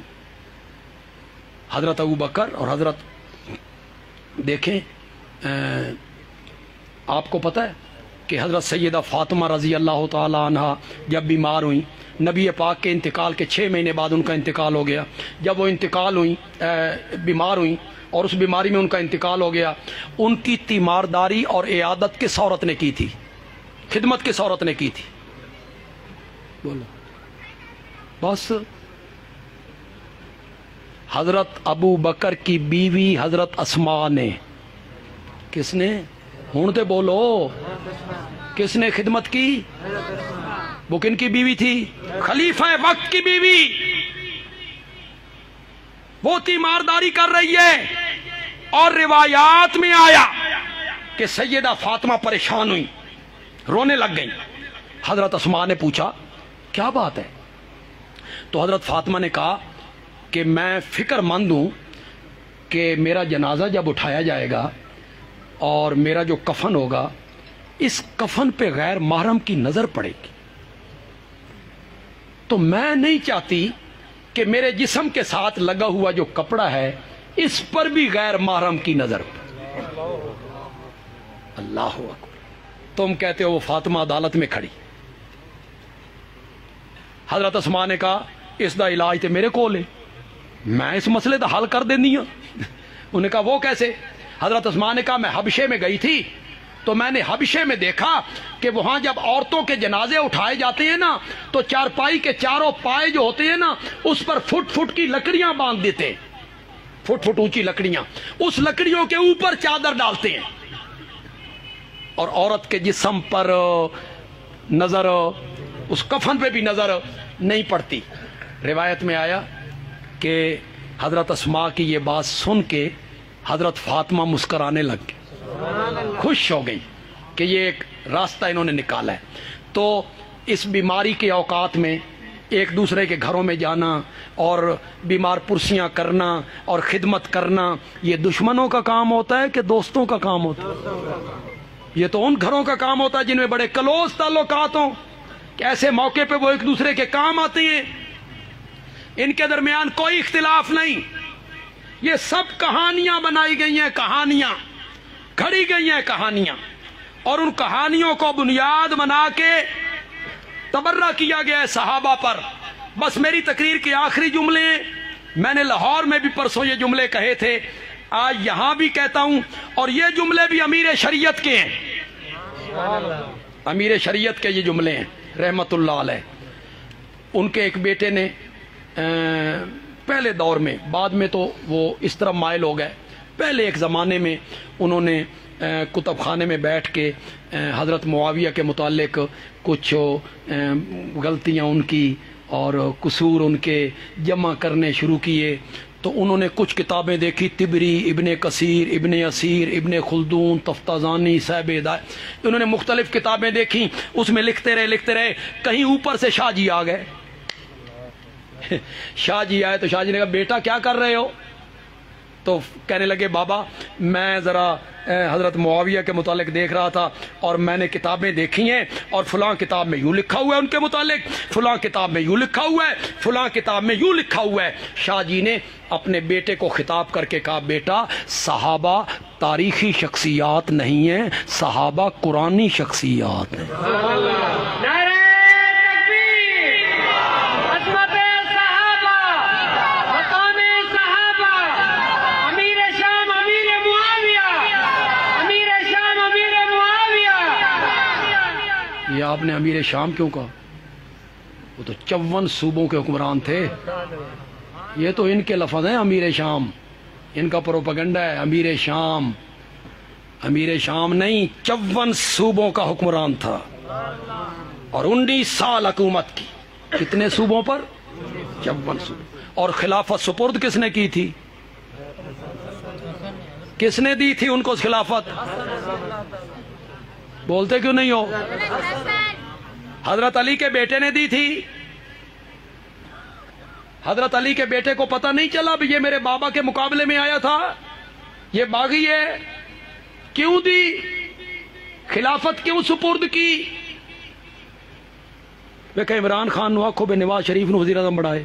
حضرت ابو بکر اور حضرت، دیکھیں آپ کو پتہ ہے کہ حضرت سیدہ فاطمہ رضی اللہ تعالی عنہ جب بیمار ہوئیں، نبی پاک کے انتقال کے 6 مہینے بعد ان کا انتقال ہو گیا۔ جب وہ انتقال ہوئیں، بیمار ہوئیں اور اس بیماری میں ان کا انتقال ہو گیا، ان کی تیمارداری اور عیادت کس عورت نے کی تھی؟ خدمت کس عورت نے کی تھی؟ بولو بس حضرت ابو بکر کی بیوی حضرت اسماء نے۔ کس نے؟ ہون تے بولو، کس نے خدمت کی؟ وہ کن کی بیوی تھی؟ خلیفہ وقت کی بیوی۔ وہ تیمارداری کر رہی ہے، اور روایات میں آیا کہ سیدہ فاطمہ پریشان ہوئی، رونے لگ گئی۔ حضرت اسماء نے پوچھا کیا بات ہے؟ تو حضرت فاطمہ نے کہا کہ میں فکر مند ہوں کہ میرا جنازہ جب اٹھایا جائے گا اور میرا جو کفن ہوگا، اس کفن پہ غیر محرم کی نظر پڑے گی، تو میں نہیں چاہتی کہ میرے جسم کے ساتھ لگا ہوا جو کپڑا ہے اس پر بھی غیر محرم کی نظر پڑے۔ اللہ اکبر۔ تم کہتے ہو وہ فاطمہ عدالت میں کھڑی۔ حضرت اسماء نے کہا اس دا علاج تے میرے کو لے، میں اس مسئلے دا حل کر دینی ہوں۔ انہوں نے کہا وہ کیسے؟ حضرت اسماء نے کہا میں حبشے میں گئی تھی، تو میں نے حبشے میں دیکھا کہ وہاں جب عورتوں کے جنازے اٹھائے جاتے ہیں نا، تو چارپائی کے چاروں پائے جو ہوتے ہیں نا، اس پر فٹ فٹ کی لکڑیاں باندھ دیتے، فٹ فٹ اونچی لکڑیاں، اس لکڑیوں کے اوپر چادر ڈالتے ہیں، اور عورت کے جسم پر نظر، اس کفن پہ بھی نظر نہیں پڑتی۔ روایت میں آیا کہ حضرت اسماء کی یہ بات سن کے حضرت فاطمہ مسکرانے لگ گئی، خوش ہو گئی کہ یہ ایک راستہ انہوں نے نکالا ہے۔ تو اس بیماری کے اوقات میں ایک دوسرے کے گھروں میں جانا اور بیمار پرسیاں کرنا اور خدمت کرنا، یہ دشمنوں کا کام ہوتا ہے کہ دوستوں کا کام ہوتا ہے؟ یہ تو ان گھروں کا کام ہوتا ہے جن میں بڑے کلوز تعلقات ہوں، کہ ایسے موقع پہ وہ ایک دوسرے کے کام آتے ہیں، ان کے درمیان کوئی اختلاف نہیں۔ یہ سب کہانیاں بنائی گئی ہیں، کہانیاں گھڑی گئی ہیں، کہانیاں، اور ان کہانیوں کو بنیاد بنا کے تبرہ کیا گیا ہے صحابہ پر۔ بس میری تقریر کے آخری جملے، میں نے لاہور میں بھی پرسوں یہ جملے کہے تھے، آج یہاں بھی کہتا ہوں، اور یہ جملے بھی امیر شریعت کے ہیں، امیر شریعت کے یہ جملے ہیں رحمت اللہ علیہ۔ ان کے ایک بیٹے نے پہلے دور میں، بعد میں تو وہ اس طرح مائل ہو گئے، پہلے ایک زمانے میں انہوں نے کتب خانے میں بیٹھ کے حضرت معاویہ کے متعلق کچھ غلطیاں ان کی اور قصور ان کے جمع کرنے شروع کیے۔ تو انہوں نے کچھ کتابیں دیکھی، طبری، ابن کثیر، ابن اسیر، ابن خلدون، تفتازانی، صاحب ہدایت، انہوں نے مختلف کتابیں دیکھی، اس میں لکھتے رہے، کہیں اوپر سے شاہ جی آ گئے۔ شاہ جی آئے تو شاہ جی نے کہا بیٹا کیا کر رہے ہو؟ تو کہنے لگے بابا میں ذرا حضرت معاویہ کے متعلق دیکھ رہا تھا اور میں نے کتابیں دیکھی ہیں اور فلاں کتاب میں یوں لکھا ہوا ہے ان کے متعلق، فلاں کتاب میں یوں لکھا ہوا ہے، فلاں کتاب میں یوں لکھا ہوا ہے۔ شاہ جی نے اپنے بیٹے کو خطاب کر کے کہا بیٹا صحابہ تاریخی شخصیات نہیں ہیں، صحابہ قرآنی شخصیات ہیں۔ یہ آپ نے امیر شام کیوں کہا؟ وہ تو 54 صوبوں کے حکمران تھے، یہ تو ان کے لفظ ہیں امیر شام، ان کا پروپیگنڈا ہے امیر شام۔ امیر شام نہیں، 54 صوبوں کا حکمران تھا اور 19 سال حکومت کی۔ کتنے صوبوں پر؟ 54 صوبوں۔ اور خلافت سپرد کس نے کی تھی؟ کس نے دی تھی ان کو خلافت؟ بولتے کیوں نہیں ہو؟ حضرت علی کے بیٹے نے دی تھی۔ حضرت علی کے بیٹے کو پتہ نہیں چلا بھی یہ میرے بابا کے مقابلے میں آیا تھا، یہ باغی ہے، کیوں دی؟ خلافت کیوں سپرد کی؟ دیکھیں عمران خان نو آکھو بے نواز شریف نو وزیر اعظم بڑھائے،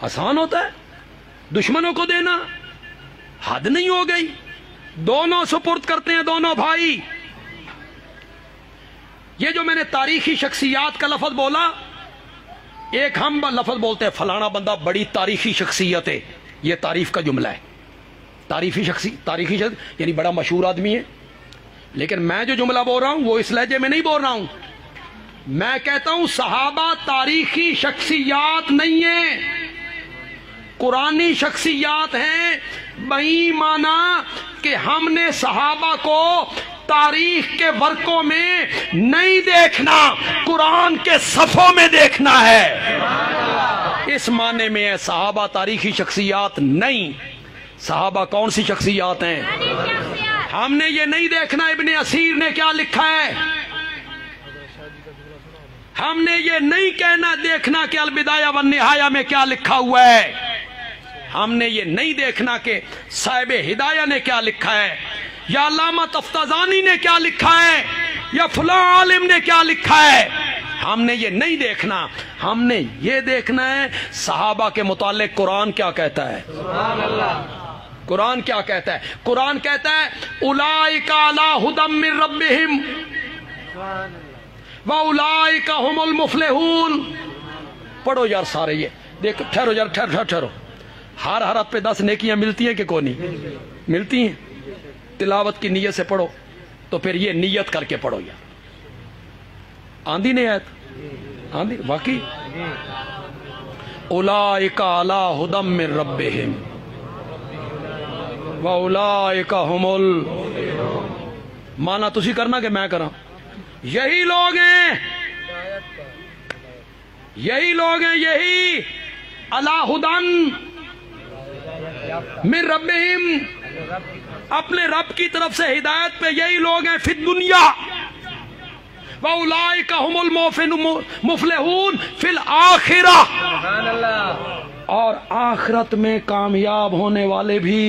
آسان ہوتا ہے دشمنوں کو دینا؟ حد نہیں ہو گئی؟ دونوں سپرد کرتے ہیں، دونوں بھائی۔ یہ جو میں نے تاریخی شخصیات کا لفظ بولا، ایک ہم لفظ بولتے ہیں فلانا بندہ بڑی تاریخی شخصیت ہے، یہ تعریف کا جملہ ہے۔ تاریخی شخص یعنی بڑا مشہور آدمی ہے، لیکن میں جو جملہ بول رہا ہوں وہ اس لہجے میں نہیں بول رہا ہوں۔ میں کہتا ہوں صحابہ تاریخی شخصیات نہیں ہیں، قرآنی شخصیات ہیں۔ بہی مانا کہ ہم نے صحابہ کو تاریخ کے ورقوں میں نہیں دیکھنا، قرآن کے صفوں میں دیکھنا ہے۔ اس معنی میں ہے صحابہ تاریخی شخصیات نہیں۔ صحابہ کون سی شخصیات ہیں؟ ہم نے یہ نہیں دیکھنا ابن اسیر نے کیا لکھا ہے، ہم نے یہ نہیں کہنا دیکھنا کہ البدایہ والنہایہ میں کیا لکھا ہوا ہے، ہم نے یہ نہیں دیکھنا کہ صاحب ہدایہ نے کیا لکھا ہے، یا علامہ تفتازانی نے کیا لکھا ہے، یا فلاں عالم نے کیا لکھا ہے۔ ہم نے یہ نہیں دیکھنا، ہم نے یہ دیکھنا ہے صحابہ کے متعلق قرآن کیا کہتا ہے۔ قرآن کیا کہتا ہے؟ قرآن کہتا ہے اولئک علی ھدی من ربہم واولئک ھم المفلحون۔ پڑھو یار سارے یہ دیکھ، ٹھہرو یار، ٹھہرو۔ ہر حرف پہ 10 نیکیاں ملتی ہیں کہ کوئی نہیں ملتی ہیں؟ تلاوت کی نیت سے پڑھو تو پھر یہ نیت کر کے پڑھو یار۔ آندھی نہیں آیت؟ آندھی واقعی۔ اولئک علی ھدی من ربہم واولئک ھم مانا تسی کرنا کہ میں کراں؟ یہی لوگ ہیں، یہی لوگ ہیں، یہی علی ھدی من ربہم، اپنے رب کی طرف سے ہدایت پہ یہی لوگ ہیں فی الدنیا، وَأُولَئِكَ هُمُ الْمُفْلِحُونَ فِي الْآخِرَةِ، اور آخرت میں کامیاب ہونے والے بھی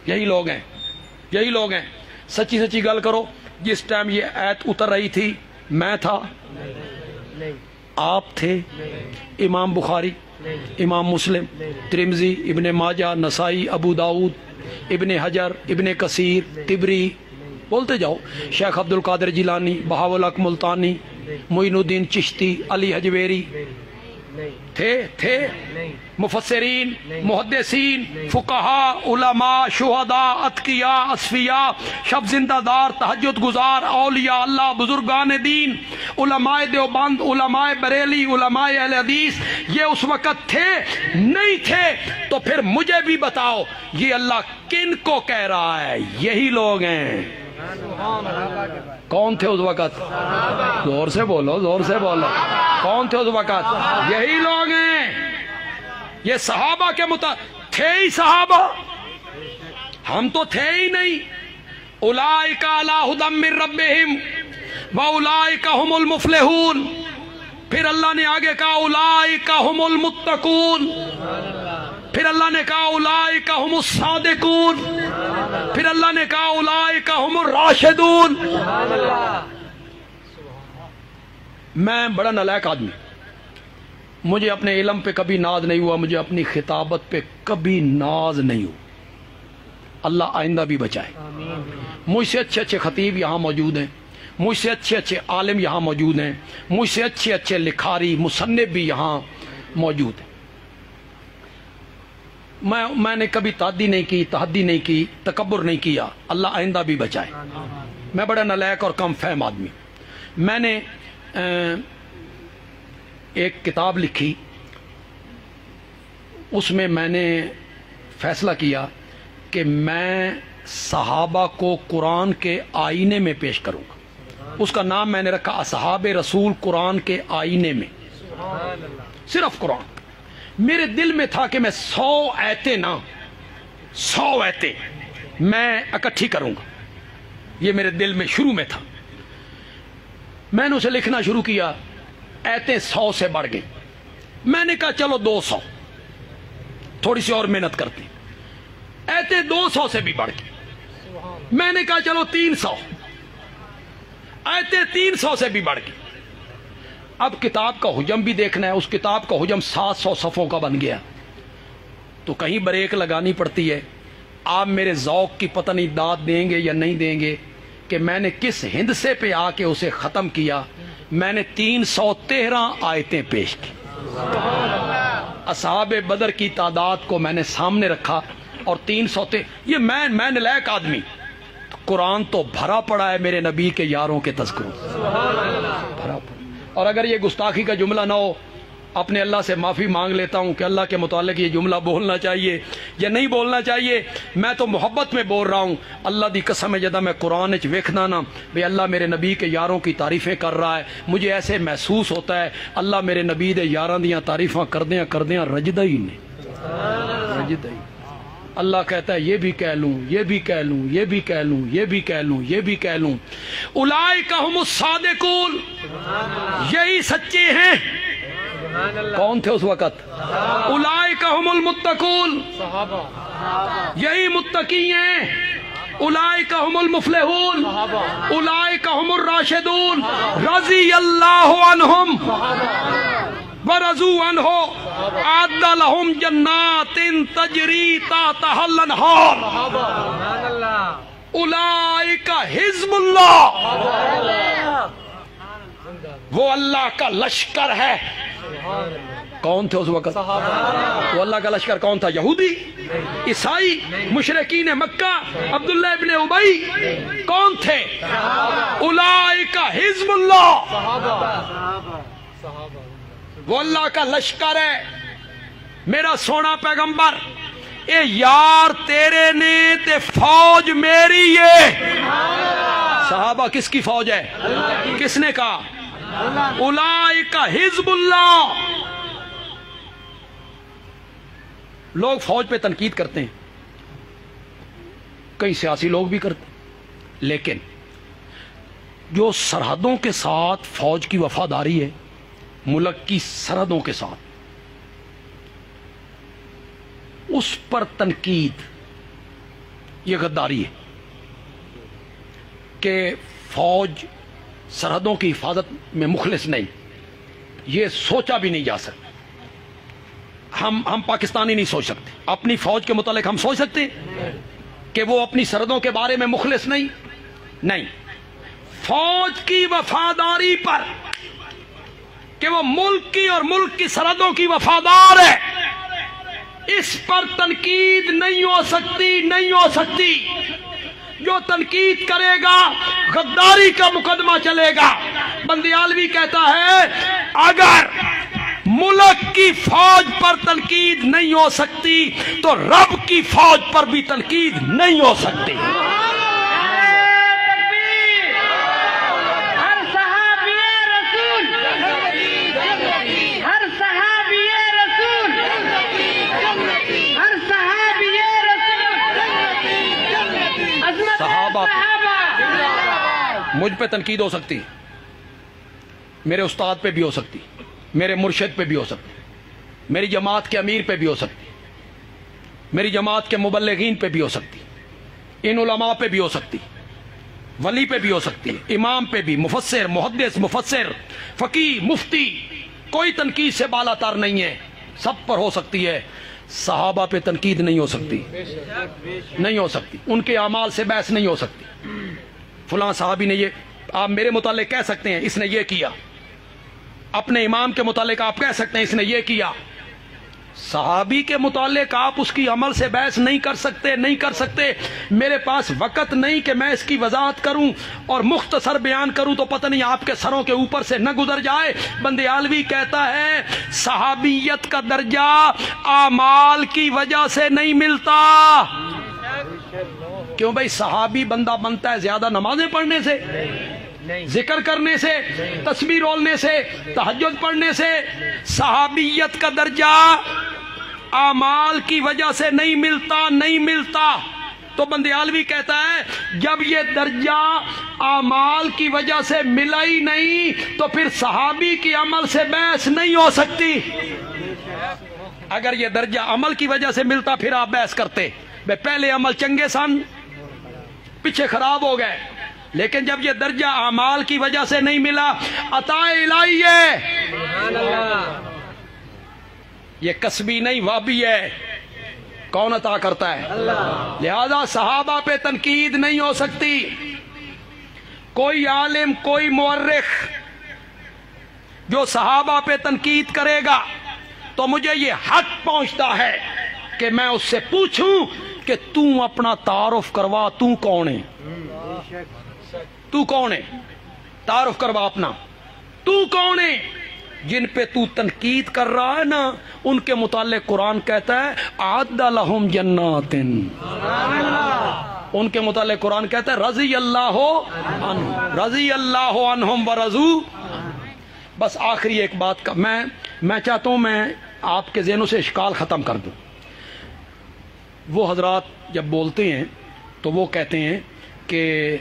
یہی لوگ ہیں، یہی لوگ ہیں۔ سچی سچی گل کرو، جس ٹائم یہ آیت اتر رہی تھی میں تھا؟ آپ تھے؟ امام بخاری، امام مسلم، ترمذی، ابن ماجہ، نسائی، ابو داؤد، ابن حجر، ابن کثیر، طبری، بولتے جاؤ، شیخ عبد القادر جیلانی، بہاءالحق ملتانی، معین الدین چشتی، علی حجویری، تھے مفسرین، محدثین، فقہاء، علماء، شہداء، اتقیاء، اصفیاء، شب زندہ دار، تہجد گزار، اولیاء اللہ، بزرگان دین، علماء دیوبند، علماء بریلی، علماء اہل حدیث، یہ اس وقت تھے؟ نہیں تھے؟ تو پھر مجھے بھی بتاؤ یہ اللہ کن کو کہہ رہا ہے؟ یہی لوگ ہیں۔ کون تھے اس وقت؟ زور سے بولو، زور سے بولو، کون تھے اس وقت؟ یہی لوگ ہیں۔ یہ صحابہ کے تھے ہی صحابہ؟ ہم تو تھے ہی نہیں۔ اولئک علی ھدی من ربہم واولئک ھم المفلحون۔ پھر اللہ نے آگے کہا اولئک هم المتقون، پھر اللہ نے کہا اولئک هم الصادقون، پھر اللہ نے کہا اولئک هم الراشدون۔ میں بڑا نالائق آدمی، مجھے اپنے علم پہ کبھی ناز نہیں ہوا، مجھے اپنی خطابت پہ کبھی ناز نہیں ہوا، اللہ آئندہ بھی بچائے۔ مجھ سے اچھے اچھے خطیب یہاں موجود ہیں، مجھ سے اچھے اچھے عالم یہاں موجود ہیں، مجھ سے اچھے اچھے لکھاری مصنف بھی یہاں موجود ہیں۔ میں نے کبھی تعدی نہیں کی، تحدی نہیں کی، تکبر نہیں کیا، اللہ آئندہ بھی بچائے۔ میں بڑا نالائق اور کم فہم آدمی۔ میں نے ایک کتاب لکھی، اس میں نے فیصلہ کیا کہ میں صحابہ کو قرآن کے آئینے میں پیش کروں گا۔ اس کا نام میں نے رکھا اصحاب رسول قرآن کے آئینے میں، صرف قرآن۔ میرے دل میں تھا کہ میں 100 آیتیں میں اکٹھی کروں گا، یہ میرے دل میں شروع میں تھا۔ میں نے اسے لکھنا شروع کیا، آیتیں 100 سے بڑھ گئی۔ میں نے کہا چلو 200، تھوڑی سی اور محنت کرتے ہیں، آیتیں 200 سے بھی بڑھ گئی۔ میں نے کہا چلو 300، آیتیں 300 سے بھی بڑھ گئی۔ اب کتاب کا حجم بھی دیکھنا ہے، اس کتاب کا حجم 700 صفحوں کا بن گیا، تو کہیں بریک لگانی پڑتی ہے۔ آپ میرے ذوق کی پتہ نہیں داد دیں گے یا نہیں دیں گے کہ میں نے کس ہندسے پہ آ کے اسے ختم کیا۔ میں نے 313 آیتیں پیش کی، اصحاب بدر کی تعداد کو میں نے سامنے رکھا، اور 313 یہ میں نالائق آدمی، قرآن تو بھرا پڑا ہے میرے نبی کے یاروں کے تذکروں، بھرا پڑا۔ اور اگر یہ گستاخی کا جملہ نہ ہو، اپنے اللہ سے معافی مانگ لیتا ہوں کہ اللہ کے متعلق یہ جملہ بولنا چاہیے یا نہیں بولنا چاہیے۔ میں تو محبت میں بول رہا ہوں، اللہ دی قسم ہے جدہ میں قرآن وچ ویکھنا نا بے اللہ میرے نبی کے یاروں کی تعریفیں کر رہا ہے، مجھے ایسے محسوس ہوتا ہے اللہ میرے نبی دے یاراں دیاں تعریفاں کردیاں رجدہ ہی نہیں، رجدہ ہی۔ اللہ کہتا ہے یہ بھی کہہ لوں، یہ بھی کہہ لوں، یہ بھی کہہ لوں، یہ بھی کہہ لوں، یہ بھی کہہ لوں۔ اولئک هم الصادقون، یہی سچے ہیں۔ کون تھے اس وقت؟ اولئک هم المتقون، یہی متقی ہیں۔ اولئک هم المفلحون، اولئک هم الراشدون، رضی اللہ عنہم ورضوا عنہ، اعد لهم جنات تجری تحتها الانہار، اولئک حزب اللہ، وہ اللہ کا لشکر ہے۔ کون تھے اس وقت؟ وہ اللہ کا لشکر کون تھا؟ یہودی، عیسائی، مشرکین مکہ، عبداللہ ابن ابی، کون تھے؟ اولئک حزب اللہ، وہ اللہ کا لشکر ہے۔ میرا سونا پیغمبر اے یار تیرے نے تے فوج میری ہے۔ صحابہ کس کی فوج ہے؟ کس نے کہا؟ اولئک حزب اللہ۔ لوگ فوج پہ تنقید کرتے ہیں، کئی سیاسی لوگ بھی کرتے ہیں، لیکن جو سرحدوں کے ساتھ فوج کی وفاداری ہے، ملک کی سرحدوں کے ساتھ، اس پر تنقید یہ غداری ہے کہ فوج سرحدوں کی حفاظت میں مخلص نہیں، یہ سوچا بھی نہیں جا سکتا۔ ہم پاکستانی نہیں سوچ سکتے، اپنی فوج کے متعلق ہم سوچ سکتے کہ وہ اپنی سرحدوں کے بارے میں مخلص نہیں۔ فوج کی وفاداری پر کہ وہ ملک کی اور ملک کی سرحدوں کی وفادار ہے، اس پر تنقید نہیں ہو سکتی۔ جو تنقید کرے گا غداری کا مقدمہ چلے گا۔ بندیالوی کہتا ہے اگر ملک کی فوج پر تنقید نہیں ہو سکتی تو رب کی فوج پر بھی تنقید نہیں ہو سکتی۔ صحابہ مجھ پہ تنقید ہو سکتی، میرے استاد پہ بھی ہو سکتی، میرے مرشد پہ بھی ہو سکتی، میری جماعت کے امیر پہ بھی ہو سکتی، میری جماعت کے مبلغین پہ بھی ہو سکتی، ان علماء پہ بھی ہو سکتی، ولی پہ بھی ہو سکتی، امام پہ بھی، مفسر، محدث، مفسر، فقیہ، مفتی، کوئی تنقید سے بالا تر نہیں ہے، سب پر ہو سکتی ہے۔ صحابہ پہ تنقید نہیں ہو سکتی، نہیں ہو سکتی، ان کے اعمال سے بحث نہیں ہو سکتی۔ فلاں صحابی نے یہ، آپ میرے متعلق کہہ سکتے ہیں اس نے یہ کیا، اپنے امام کے متعلق آپ کہہ سکتے ہیں اس نے یہ کیا، صحابی کے متعلق آپ اس کی عمل سے بحث نہیں کر سکتے، نہیں کر سکتے۔ میرے پاس وقت نہیں کہ میں اس کی وضاحت کروں اور مختصر بیان کروں تو پتہ نہیں آپ کے سروں کے اوپر سے نہ گزر جائے۔ بندیالوی کہتا ہے صحابیت کا درجہ اعمال کی وجہ سے نہیں ملتا۔ کیوں بھائی؟ صحابی بندہ بنتا ہے زیادہ نمازیں پڑھنے سے، ذکر کرنے سے، تسبیح رولنے سے، تہجد پڑھنے سے۔ صحابیت کا درجہ اعمال کی وجہ سے نہیں ملتا، نہیں ملتا۔ تو بندیالوی کہتا ہے جب یہ درجہ اعمال کی وجہ سے ملا ہی نہیں تو پھر صحابی کی عمل سے بحث نہیں ہو سکتی۔ اگر یہ درجہ عمل کی وجہ سے ملتا پھر آپ بحث کرتے، پہلے عمل چنگے سن، پیچھے خراب ہو گئے۔ لیکن جب یہ درجہ اعمال کی وجہ سے نہیں ملا، عطا الہی ہے، یہ کسبی نہیں وابی ہے۔ کون عطا کرتا ہے؟ لہذا صحابہ پہ تنقید نہیں ہو سکتی۔ کوئی عالم، کوئی مورخ جو صحابہ پہ تنقید کرے گا تو مجھے یہ حق پہنچتا ہے کہ میں اس سے پوچھوں کہ تو اپنا تعارف کروا، تو کون ہے؟ تو کون ہے؟ تعارف کروا اپنا، تو کون ہے؟ جن پہ تو تنقید کر رہا ہے نا ان کے متعلق قرآن کہتا ہے اعد لہم جنات، ان کے متعلق قرآن کہتا ہے رضی اللہ عنہم، رضی اللہ عنہم ورضوا۔ بس آخری ایک بات کا میں چاہتا ہوں میں آپ کے ذہنوں سے اشکال ختم کر دوں۔ وہ حضرات جب بولتے ہیں تو وہ کہتے ہیں کہ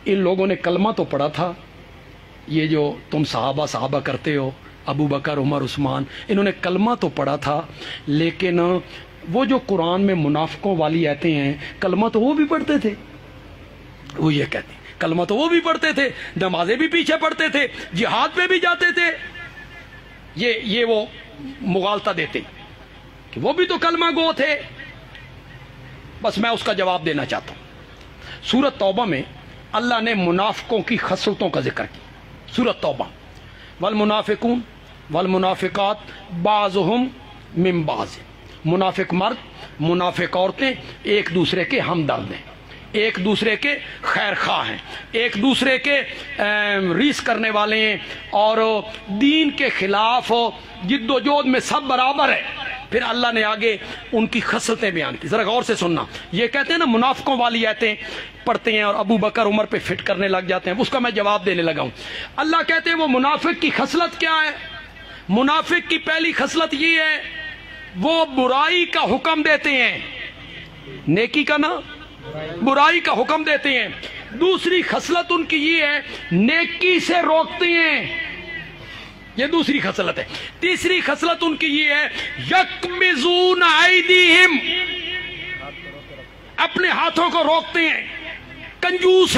ان لوگوں نے کلمہ تو پڑھا تھا، یہ جو تم صحابہ کرتے ہو، ابو بکر، عمر، عثمان، انہوں نے کلمہ تو پڑھا تھا، لیکن وہ جو قرآن میں منافقوں والی آیتیں ہیں کلمہ تو وہ بھی پڑھتے تھے۔ وہ یہ کہتے ہیں کلمہ تو وہ بھی پڑھتے تھے، نمازیں بھی پیچھے پڑھتے تھے، جہاد پہ بھی جاتے تھے۔ یہ وہ مغالطہ دیتے کہ وہ بھی تو کلمہ گو تھے۔ بس میں اس کا جواب دینا چاہتا ہوں۔ سورۃ توبہ میں اللہ نے منافقوں کی خصلتوں کا ذکر کیا۔ سورۃ توبہ، والمنافقون والمنافقات بعضهم من بعض، منافق مرد، منافق عورتیں ایک دوسرے کے ہمدرد ہیں، ایک دوسرے کے خیر خواہ ہیں، ایک دوسرے کے ریس کرنے والے ہیں، اور دین کے خلاف جد و جہد میں سب برابر ہے۔ پھر اللہ نے آگے ان کی خصلتیں بیان کی، ذرا غور سے سننا۔ یہ کہتے ہیں نا منافقوں والی آیتیں پڑھتے ہیں اور ابو بکر عمر پہ فٹ کرنے لگ جاتے ہیں، اس کا میں جواب دینے لگا ہوں۔ اللہ کہتے ہیں وہ منافق کی خصلت کیا ہے؟ منافق کی پہلی خصلت یہ ہے وہ برائی کا حکم دیتے ہیں، نیکی کا نہ برائی کا حکم دیتے ہیں۔ دوسری خصلت ان کی یہ ہے نیکی سے روکتے ہیں، یہ دوسری خصلت ہے۔ تیسری خصلت ان کی یہ ہے یکمزون ایدیہم، اپنے ہاتھوں کو روکتے ہیں، کنجوس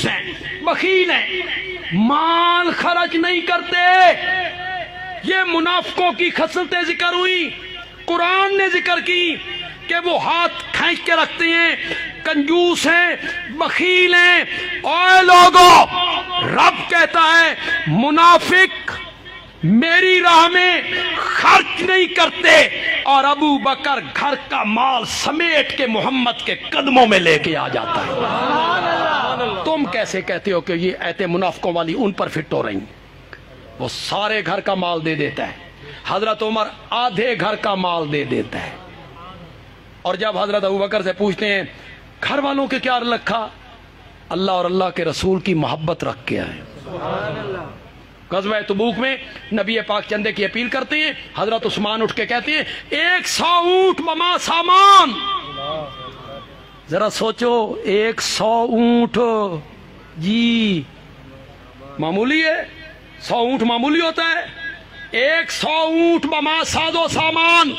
ہیں، بخیل ہیں، مال خرچ نہیں کرتے۔ یہ منافقوں کی خصلتیں ذکر ہوئی۔ قرآن نے ذکر کی کہ وہ ہاتھ کھینچ کے رکھتے ہیں، کنجوس ہیں، بخیل ہیں۔ اے لوگوں، رب کہتا ہے منافق میری راہ میں خرچ نہیں کرتے، اور ابو بکر گھر کا مال سمیٹ کے محمد کے قدموں میں لے کے آ جاتا ہے۔ تم کیسے کہتے ہو کہ یہ ایتے منافقوں والی ان پر فٹ ہو رہی ہیں؟ وہ سارے گھر کا مال دے دیتا ہے، حضرت عمر آدھے گھر کا مال دے دیتا ہے، اور جب حضرت ابوبکر سے پوچھتے ہیں گھر والوں کے کیا رکھا؟ اللہ اور اللہ کے رسول کی محبت رکھ کے آئے۔ غزوہ تبوک میں نبی پاک چندے کی اپیل کرتے ہیں، حضرت عثمان اٹھ کے کہتے ہیں 100 اونٹ وما سامان۔ ذرا سوچو 100 اونٹ، جی معمولی ہے؟ 100 اونٹ معمولی ہوتا ہے؟ 100 اونٹ بما ساز و سامان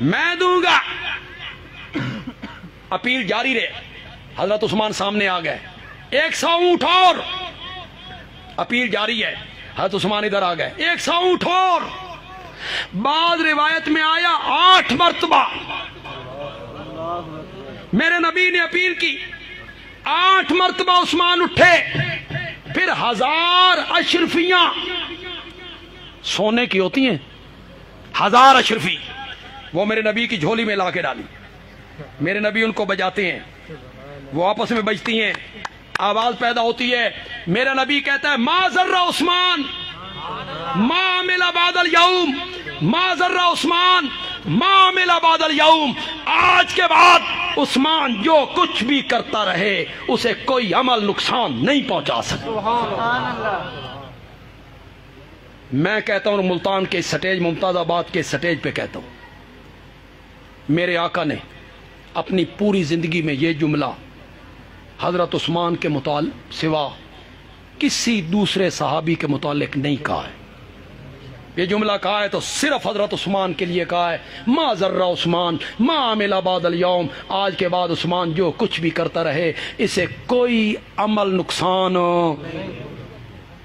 میں دوں گا. اپیل جاری رہے. حضرت عثمان سامنے آ گئے. 100 اونٹ اور. اپیل جاری ہے. حضرت عثمان ادھر آ گئے. 100 اونٹ اور. بعض روایت میں آیا 8 مرتبہ میرے نبی نے اپیل کی. 8 مرتبہ عثمان اٹھے. پھر 1000 اشرفیاں سونے کی ہوتی ہیں، 1000 اشرفی وہ میرے نبی کی جھولی میں لا کے ڈالی. میرے نبی ان کو بجاتے ہیں، وہ آپس میں بجتی ہیں، آواز پیدا ہوتی ہے. میرا نبی کہتا ہے ما ذرہ عثمان ما عمل بعد اليوم، ما ذرہ عثمان ما عمل بعد اليوم. آج کے بعد عثمان جو کچھ بھی کرتا رہے اسے کوئی عمل نقصان نہیں پہنچا سکتا. میں کہتا ہوں ملتان کے سٹیج، ممتاز آباد کے سٹیج پہ کہتا ہوں، میرے آقا نے اپنی پوری زندگی میں یہ جملہ حضرت عثمان کے متعلق سوا کسی دوسرے صحابی کے متعلق نہیں کہا ہے. یہ جملہ کہا ہے تو صرف حضرت عثمان کے لیے کہا ہے. ما ذرہ عثمان ما عمل بعد اليوم، آج کے بعد عثمان جو کچھ بھی کرتا رہے اسے کوئی عمل نقصان.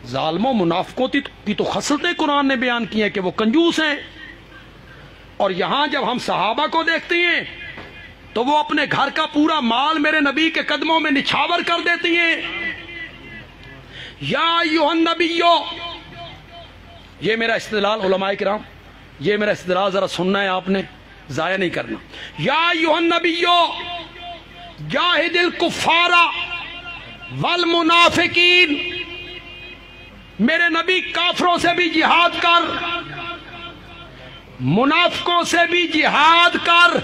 ظالموں منافقوں کی تو خصلتیں قرآن نے بیان کی ہیں کہ وہ کنجوس ہیں، اور یہاں جب ہم صحابہ کو دیکھتے ہیں تو وہ اپنے گھر کا پورا مال میرے نبی کے قدموں میں نچھاور کر دیتی ہیں. یا ایھا النبیو، یہ میرا استدلال علماء کرام، یہ میرا استدلال ذرا سننا ہے، آپ نے ضائع نہیں کرنا. یا ایھا النبیو جاہد الکفار والمنافقین، میرے نبی کافروں سے بھی جہاد کر، منافقوں سے بھی جہاد کر،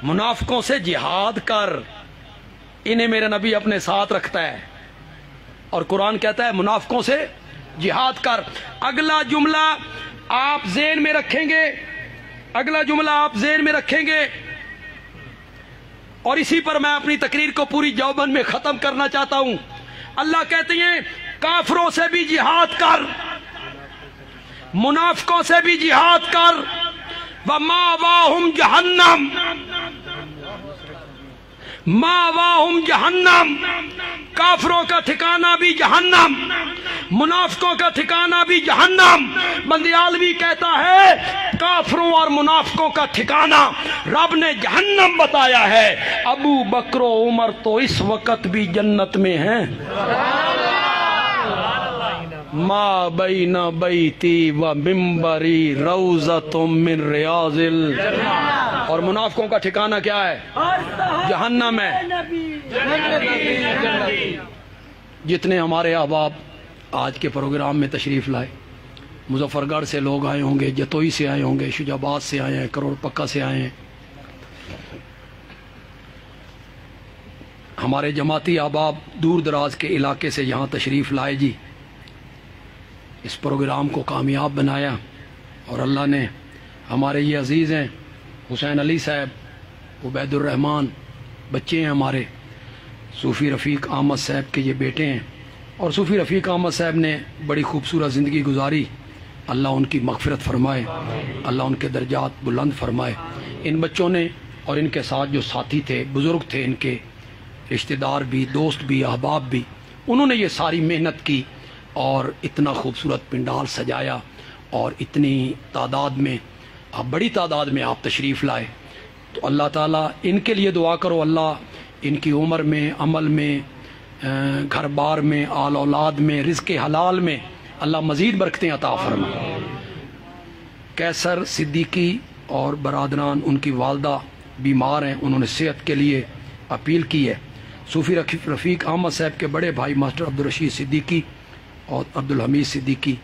منافقوں سے جہاد کر. انہیں میرے نبی اپنے ساتھ رکھتا ہے اور قرآن کہتا ہے منافقوں سے جہاد کر. اگلا جملہ آپ ذہن میں رکھیں گے، اگلا جملہ آپ ذہن میں رکھیں گے، اور اسی پر میں اپنی تقریر کو پوری جوبن میں ختم کرنا چاہتا ہوں. اللہ کہتے ہیں کافروں سے بھی جہاد کر، منافقوں سے بھی جہاد کر. وَمَأْوَاهُمْ جَهَنَّمْ، مَأْوَاهُمْ جَهَنَّمْ، کافروں کا ٹھکانہ بھی جہنم، منافقوں کا ٹھکانہ بھی جہنم. بندیالوی کہتا ہے کافروں اور منافقوں کا ٹھکانہ رب نے جہنم بتایا ہے. ابو بکر و عمر تو اس وقت بھی جنت میں ہیں. ما بین بیتی و ممبری روضۃ من ریاض الجنہ، اور منافقوں کا ٹھکانہ کیا ہے؟ جہنم ہے. جتنے ہمارے احباب آج کے پروگرام میں تشریف لائے، مظفر گڑھ سے لوگ آئے ہوں گے، جتوئی سے آئے ہوں گے، شجاع آباد سے آئے ہیں، کروڑ پکا سے آئے ہیں، ہمارے جماعتی احباب دور دراز کے علاقے سے یہاں تشریف لائے. جی اس پروگرام کو کامیاب بنایا، اور اللہ نے ہمارے یہ عزیز ہیں حسین علی صاحب، عبید الرحمان بچے ہیں ہمارے، صوفی رفیق احمد صاحب کے یہ بیٹے ہیں، اور صوفی رفیق احمد صاحب نے بڑی خوبصورت زندگی گزاری. اللہ ان کی مغفرت فرمائے، اللہ ان کے درجات بلند فرمائے. ان بچوں نے اور ان کے ساتھ جو ساتھی تھے، بزرگ تھے، ان کے رشتہ دار بھی، دوست بھی، احباب بھی، انہوں نے یہ ساری محنت کی اور اتنا خوبصورت پنڈال سجایا، اور اتنی تعداد میں، بڑی تعداد میں آپ تشریف لائے. تو اللہ تعالیٰ ان کے لیے دعا کرو، اللہ ان کی عمر میں، عمل میں، گھر بار میں، آل اولاد میں، رزق حلال میں اللہ مزید برکتیں عطا فرمائے. کیسر صدیقی اور برادران، ان کی والدہ بیمار ہیں، انہوں نے صحت کے لیے اپیل کی ہے. صوفی رفیق احمد صاحب کے بڑے بھائی ماسٹر عبدالرشید صدیقی اور عبدالحمید صدیقی،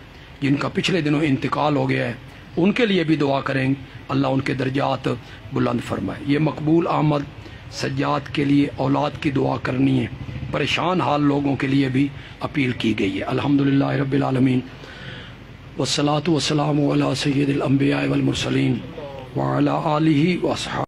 جن کا پچھلے دنوں انتقال ہو گیا ہے، ان کے لیے بھی دعا کریں، اللہ ان کے درجات بلند فرمائے. یہ مقبول احمد سجاد کے لیے اولاد کی دعا کرنی ہے. پریشان حال لوگوں کے لیے بھی اپیل کی گئی ہے. الحمدللہ رب العالمین، والصلاة والسلام علی سید الانبیاء والمرسلین وعلی آلہ واصحابہ.